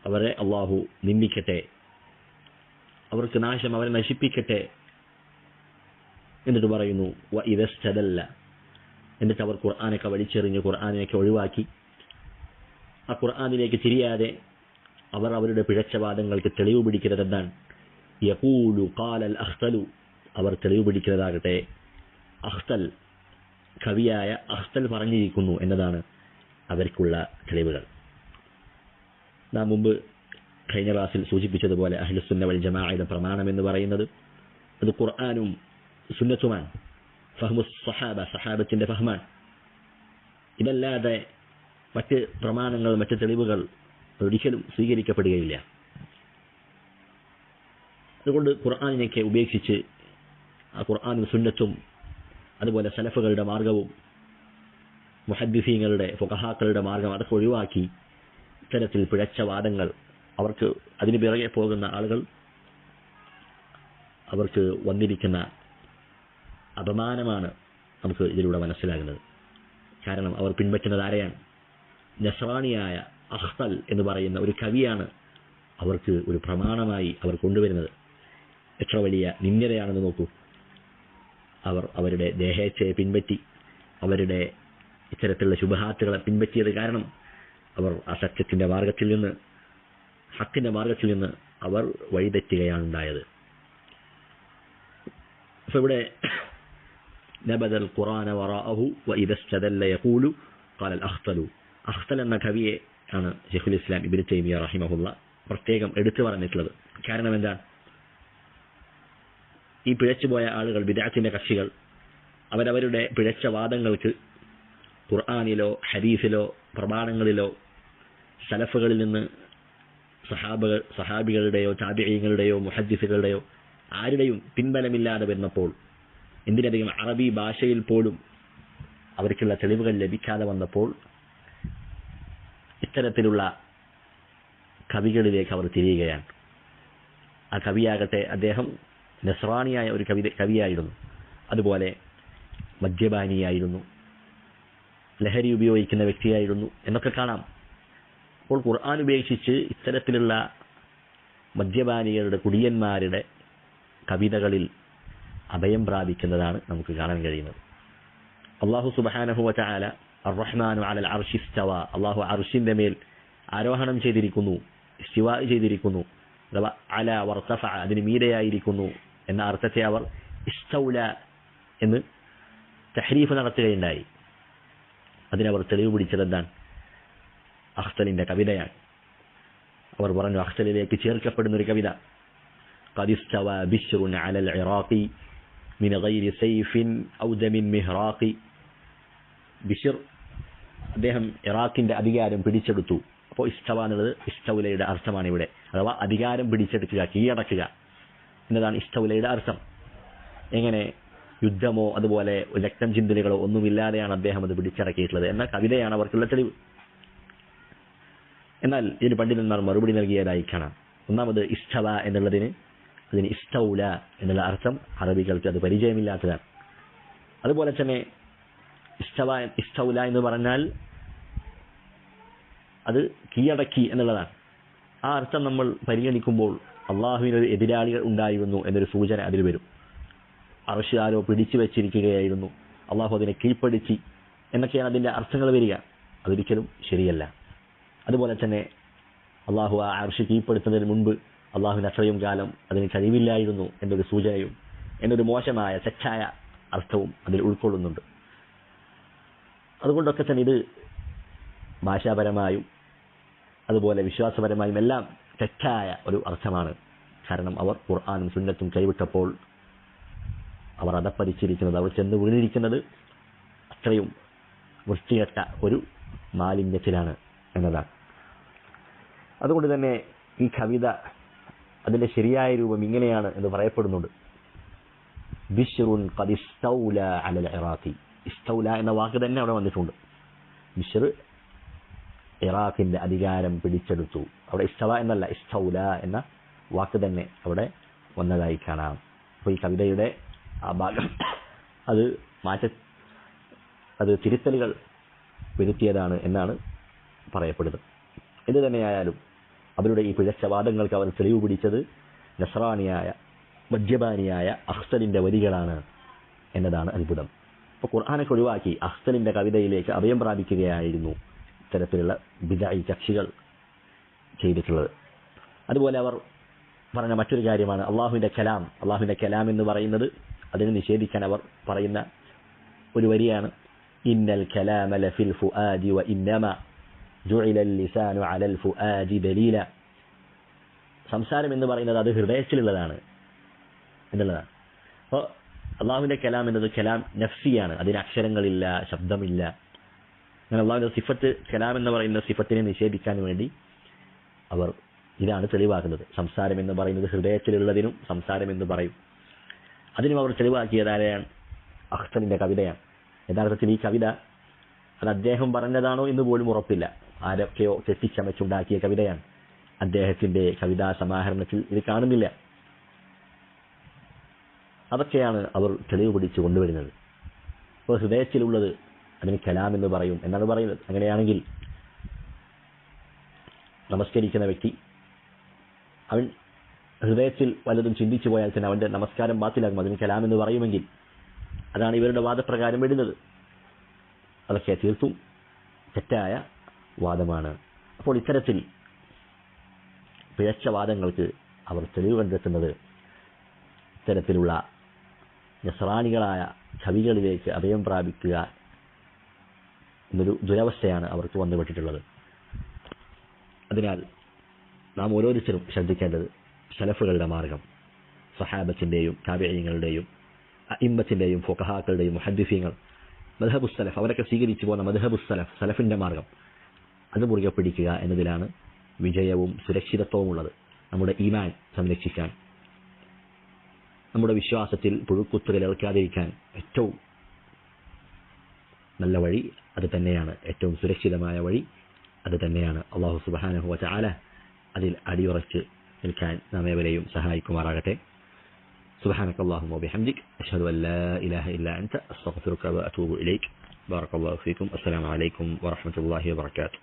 അവരെ അള്ളാഹു നിന്ദിക്കട്ടെ, അവർക്ക് നാശം, അവരെ നശിപ്പിക്കട്ടെ എന്നിട്ട് പറയുന്നു വഇദാ ഇസ്തദല്ല. എന്നിട്ട് അവർ ഖുർആനൊക്കെ വലിച്ചെറിഞ്ഞ് ഖുർആനിനൊക്കെ ഒഴിവാക്കി ആ ഖുർആനിലേക്ക് തിരിയാതെ അവർ അവരുടെ പിഴച്ചവാദങ്ങൾക്ക് തെളിവ് പിടിക്കുന്നത് എന്താണ്? യഖൂലു ഖാലൽ അഖ്തലു. അവർ തെളിവ് പിടിക്കുന്നതാകട്ടെ അഖ്തൽ, കവിയായ അഖ്തൽ പറഞ്ഞിരിക്കുന്നു എന്നതാണ് അവർക്കുള്ള തെളിവുകൾ. നാം മുമ്പ് കഴിഞ്ഞ ക്ലാസ്സിൽ സൂചിപ്പിച്ചതുപോലെ അഹ്ലുസുന്ന വൽ ജമാഅയുടെ പ്രമാണം എന്ന് പറയുന്നത് അത് ഖുർആനും സുന്നത്തുമാണ്. ഫഹ്മു സഹാബ, സഹാബത്തിന്റെ ഫഹ്മാണ്. ഇതല്ലാതെ മറ്റ് പ്രമാണങ്ങൾ, മറ്റ് തെളിവുകൾ ഒരിക്കലും സ്വീകരിക്കപ്പെടുകയില്ല. അതുകൊണ്ട് ഖുർആനിനെയൊക്കെ ഉപേക്ഷിച്ച് ആ ഖുർആനും സുന്നത്തും അതുപോലെ സലഫുകളുടെ മാർഗവും മുഹദ്ദിസീങ്ങളുടെ, ഫുഖഹാക്കളുടെ മാർഗം അതൊക്കെ ഒഴിവാക്കി ഇത്തരത്തിൽ പിഴച്ച വാദങ്ങൾ, അവർക്ക് അതിന് പിറകെ പോകുന്ന ആളുകൾ, അവർക്ക് വന്നിരിക്കുന്ന അപമാനമാണ് നമുക്ക് ഇതിലൂടെ മനസ്സിലാകുന്നത്. കാരണം അവർ പിൻപറ്റുന്നത് ആരെയാണ്? നസ്രാനിയായ അഖ്തൽ എന്ന് പറയുന്ന ഒരു കവിയാണ് അവർക്ക് ഒരു പ്രമാണമായി അവർ കൊണ്ടുവരുന്നത്. എത്ര വലിയ നിന്ദ്യതയാണെന്ന് നോക്കൂ. അവർ അവരുടെ ദേഹേച്ഛയെ പിൻപറ്റി, അവരുടെ ഇത്തരത്തിലുള്ള ശുബഹാത്തുകളെ പിൻപറ്റിയത് കാരണം അവർ ആ സത്യത്തിന്റെ മാർഗത്തിൽ നിന്ന്, ഹക്കിന്റെ മാർഗത്തിൽ നിന്ന് അവർ വഴിതെറ്റുകയാണ് ഉണ്ടായത്. അപ്പൊ ഇവിടെ നബദൽ ഖുറാന വറാഅഹു വഇദാ ഇസ്തദല്ല യഖൂലു ഖാലൽ അഖ്തലു. അഖ്തൽ എന്ന കവിയെ ആണ് ശൈഖുൽ ഇസ്ലാം ഇബ്നു തൈമിയ്യ റഹിമഹുല്ല പ്രത്യേകം എടുത്തു പറഞ്ഞിട്ടുള്ളത്. കാരണം എന്താണ്? ഈ പിഴച്ചുപോയ ആളുകൾ, ബിദ്അത്തിന്റെ കക്ഷികൾ, അവരവരുടെ പിഴച്ച വാദങ്ങൾക്ക് ഖുർആനിലോ ഹദീസിലോ പ്രമാണങ്ങളിലോ സലഫുകളിൽ നിന്ന് സഹാബികളുടെയോ താബിഈങ്ങളുടെയോ മുഹദ്ദിസുകളുടെയോ ആരുടെയും പിൻബലമില്ലാതെ വരുന്നപ്പോൾ, എന്തിനധികം അറബി ഭാഷയിൽ പോലും അവർക്കുള്ള തെളിവുകൾ ലഭിക്കാതെ വന്നപ്പോൾ ഇത്തരത്തിലുള്ള കവികളിലേക്ക് അവർ തിരിയുകയാണ്. ആ കവിയാകട്ടെ അദ്ദേഹം നസ്രാനിയായ ഒരു കവിയായിരുന്നു, അതുപോലെ മദ്യപാനിയായിരുന്നു, ലഹരി ഉപയോഗിക്കുന്ന വ്യക്തിയായിരുന്നു എന്നൊക്കെ കാണാം. അപ്പോൾ ഖുർആൻ ഉപേക്ഷിച്ച് ഇത്തരത്തിലുള്ള മദ്യപാനികളുടെ, കുടിയന്മാരുടെ കവിതകളിൽ അഭയം പ്രാപിക്കുന്നതാണ് നമുക്ക് കാണാൻ കഴിയുന്നത്. അല്ലാഹു സുബ്ഹാനഹു വ തആല അർ-റഹ്മാനു അലൽ അർശി ഇസ്തവ, അല്ലാഹു അർശിന്റെ മേൽ ആരോഹണം ചെയ്തിരിക്കുന്നു, ഇസ്തിവാ ചെയ്തിരിക്കുന്നു, അഥവാ അല വർതഫ, അതിന് മീതെയായിരിക്കുന്നു എന്ന അർത്ഥത്തെ അവർ ഇസ്തൗല എന്ന് തഹ്രീഫ് നടത്തുകയുണ്ടായി. അതിനവർ തെളിവ് പിടിച്ചത് എന്താണ്? അഖ്തലിന്റെ കവിതയാണ്. അവർ പറഞ്ഞു, അഖ്തലിലേക്ക് ചേർക്കപ്പെടുന്ന ഒരു കവിത, ഖദ് ഇസ്തവ ബിശ്റുൻ അലൽ ഇറാഖി മിൻ ഗൈരി സൈഫിൻ ഔ ദമിൻ മിഹ്റാഖി. ബിശ്ർ അദ്ദേഹം ഇറാഖിന്റെ അധികാരം പിടിച്ചെടുത്തു. അപ്പോൾ ഇസ്തവ എന്നുള്ളത് ഇസ്തൗലയുടെ അർത്ഥമാണ് ഇവിടെ, അഥവാ അധികാരം പിടിച്ചെടുക്കുക, കീഴടക്കുക എന്നതാണ് ഇസ്തൗലയുടെ അർത്ഥം. എങ്ങനെ യുദ്ധമോ അതുപോലെ രക്തം ചിന്തലുകളോ ഒന്നുമില്ലാതെയാണ് അദ്ദേഹം അത് പിടിച്ചടക്കിയിട്ടുള്ളത് എന്ന കവിതയാണ് അവർക്കുള്ള തെളിവ്. എന്നാൽ ഇതിന് പണ്ഡിതന്മാർ മറുപടി നൽകിയതായി കാണാം. ഒന്നാമത് ഇസ്തവ എന്നുള്ളതിന്, അതിന് ഇസ്തൗല എന്നുള്ള അർത്ഥം അറബികൾക്ക് അത് പരിചയമില്ലാത്തതാണ്. അതുപോലെ തന്നെ ഇസ്തൗല എന്ന് പറഞ്ഞാൽ അത് കീഴടക്കി എന്നുള്ളതാണ്. ആ അർത്ഥം നമ്മൾ പരിഗണിക്കുമ്പോൾ അള്ളാഹുവിനൊരു എതിരാളികൾ ഉണ്ടായിരുന്നു എന്നൊരു സൂചന അതിൽ വരും. അർശ് ആരോ പിടിച്ചു വെച്ചിരിക്കുകയായിരുന്നു, അള്ളാഹു അതിനെ കീഴ്പ്പെടുത്തി എന്നൊക്കെയാണ് അതിൻ്റെ അർത്ഥങ്ങൾ വരിക. അതൊരിക്കലും ശരിയല്ല. അതുപോലെ തന്നെ അള്ളാഹു ആ അർശ് കീഴ്പ്പെടുത്തുന്നതിന് മുൻപ് അള്ളാഹുവിന് അത്രയും കാലം അതിന് കഴിവില്ലായിരുന്നു എന്നൊരു സൂചനയും എന്നൊരു മോശമായ തെറ്റായ അർത്ഥവും അതിൽ ഉൾക്കൊള്ളുന്നുണ്ട്. അതുകൊണ്ടൊക്കെ തന്നെ ഇത് ഭാഷാപരമായും അതുപോലെ വിശ്വാസപരമായും എല്ലാം തെറ്റായ ഒരു അർത്ഥമാണ്. കാരണം അവർ ഖുർആനും സുന്നത്തും കൈവിട്ടപ്പോൾ അവർ അധപ്പതിച്ചിരിക്കുന്നത്, അവർ ചെന്ന് വീണിരിക്കുന്നത് അത്രയും വൃത്തികെട്ട ഒരു മാലിന്യത്തിലാണ് എന്നതാണ്. അതുകൊണ്ട് തന്നെ ഈ കവിത അതിന്റെ ശരിയായ രൂപം ഇങ്ങനെയാണ് എന്ന് പറയപ്പെടുന്നുണ്ട്. ബിശ്റുൻ ഖദ് ഇസ്തൗല അലൽ ഇറാഖി. ഇസ്തൗല എന്ന വാക്ക് തന്നെ അവിടെ വന്നിട്ടുണ്ട്. ബിശ്ർ ഇറാഖിന്റെ അധികാരം പിടിച്ചെടുത്തു. അവിടെ ഇസ്തവ എന്നല്ല, ഇസ്തൗല എന്ന വാക്ക് തന്നെ അവിടെ വന്നതായി കാണാം. അപ്പോൾ ഈ കവിതയുടെ ആ ഭാഗം അത് തിരുത്തലുകൾ വരുത്തിയതാണ് എന്നാണ് പറയപ്പെടുന്നത്. ഇത് തന്നെയായാലും അവരുടെ ഈ പിഴച്ച വാദങ്ങൾക്ക് അവർ തെളിവ് പിടിച്ചത് നസ്രാനിയായ മദ്യപാനിയായ അഖ്സലിന്റെ വരികളാണ് എന്നതാണ് അത്ഭുതം. അപ്പോൾ ഖുർആനൊക്കെ ഒഴിവാക്കി അഖ്സലിന്റെ കവിതയിലേക്ക് അഭയം പ്രാപിക്കുകയായിരുന്നു ഇത്തരത്തിലുള്ള ബിദ്അഈ കക്ഷികൾ ചെയ്തിട്ടുള്ളത്. അതുപോലെ അവർ പറഞ്ഞ മറ്റൊരു കാര്യമാണ് അള്ളാഹുവിന്റെ കലാം എന്ന് പറയുന്നത്. അതിനെ നിഷേധിക്കാൻ അവർ പറയുന്ന ഒരു വരിയാണ് ഇന്നൽ കലാമ ലഫിൽ ഫുആദി വ ഇന്നമ ജുഇലൽ ലിസാനു അലൽ ഫുആദി ദലീല. സംസാരം എന്ന് പറയുന്നത് അത് ഹൃദയത്തിലുള്ളതാണ് എന്നുള്ളതാണ്. അപ്പോൾ അള്ളാഹുവിന്റെ കലാം എന്നത് കലാം നഫ്സിയാണ്, അതിന് അക്ഷരങ്ങളില്ല, ശബ്ദമില്ല. അങ്ങനെ അള്ളാഹുവിന്റെ സിഫത്ത് കലാം എന്ന് പറയുന്ന സിഫത്തിനെ നിഷേധിക്കാൻ വേണ്ടി അവർ ഇതാണ് തെളിവാക്കുന്നത്. സംസാരം എന്ന് പറയുന്നത് ഹൃദയത്തിലുള്ളതിനും സംസാരം എന്ന് പറയും. അതിനും അവർ തെളിവാക്കിയതാരെയാണ്? അഖ്സലിന്റെ കവിതയാണ്. യഥാർത്ഥത്തിൽ ഈ കവിത അത് അദ്ദേഹം പറഞ്ഞതാണോ എന്ന് പോലും ഉറപ്പില്ല. ആരൊക്കെയോ കെട്ടിച്ചമച്ചുണ്ടാക്കിയ കവിതയാണ്. അദ്ദേഹത്തിന്റെ കവിതാ സമാഹരണത്തിൽ ഇത് കാണുന്നില്ല. അതൊക്കെയാണ് അവർ തെളിവ് പിടിച്ചു കൊണ്ടുവരുന്നത്. അപ്പോൾ ഹൃദയത്തിലുള്ളത് അതിന് കലാം എന്ന് പറയും എന്നാണ് പറയുന്നത്. അങ്ങനെയാണെങ്കിൽ നമസ്കരിക്കുന്ന വ്യക്തി അവൻ ഹൃദയത്തിൽ വല്ലതും ചിന്തിച്ചു പോയാൽ തന്നെ അവന്റെ നമസ്കാരം ബാത്തിലാകും. അതിന് കലാം എന്ന് പറയുമെങ്കിൽ അതാണ് ഇവരുടെ വാദപ്രകാരം വരുന്നത്. അതൊക്കെ തീർത്തും തെറ്റായ വാദമാണ്. അപ്പോൾ ഇത്തരത്തിൽ പിഴച്ച വാദങ്ങൾക്ക് അവർ തെളിവ് കണ്ടെത്തുന്നത് ഇത്തരത്തിലുള്ള നസ്രാനികളായ കവികളിലേക്ക് അഭയം പ്രാപിക്കുക എന്നൊരു ദുരവസ്ഥയാണ് അവർക്ക് വന്നുപെട്ടിട്ടുള്ളത്. അതിനാൽ നാം ഓരോരുത്തരും ശ്രദ്ധിക്കേണ്ടത് സലഫുകളുടെ മാർഗം, സഹാബത്തിന്റെയും താബിഈങ്ങളുടെയും അഇമ്മത്തിന്റെയും ഫുഖഹാക്കളുടെയും മുഹദ്ദിസീങ്ങൾ, മദ്ഹബുസ് സലഫ്, അവരൊക്കെ സ്വീകരിച്ചു പോകുന്ന മദ്ഹബുസ് സലഫ്, സലഫിന്റെ മാർഗം അത് മുറുകെ പിടിക്കുക എന്നതിലാണ് വിജയവും സുരക്ഷിതത്വവും ഉള്ളത്. നമ്മുടെ ഈമാൻ സംരക്ഷിക്കാൻ, നമ്മുടെ വിശ്വാസത്തിൽ പുഴുക്കുത്തുകൾ ഏൽക്കാതിരിക്കാൻ ഏറ്റവും നല്ല വഴി അത് തന്നെയാണ്. ഏറ്റവും സുരക്ഷിതമായ വഴി അത് തന്നെയാണ്. അല്ലാഹു സുബ്ഹാനഹു വ തആല അതിൽ അടിയുറച്ച് നിൽക്കാൻ നമ്മേവരെയും സഹായിക്കുമാറാകട്ടെ. സുബ്ഹാനകല്ലാഹുമ്മ വബിഹംദിക് അഷ്ഹദു അൻ ലാ ഇലാഹ ഇല്ലാ അൻത അസ്തഗ്ഫിറുക വ അതൂബു ഇലൈക്. ബാറകല്ലാഹു ഫീക്കും. അസ്സലാമു അലൈക്കും വറഹ്മത്തുള്ളാഹി വബറകാതുഹു.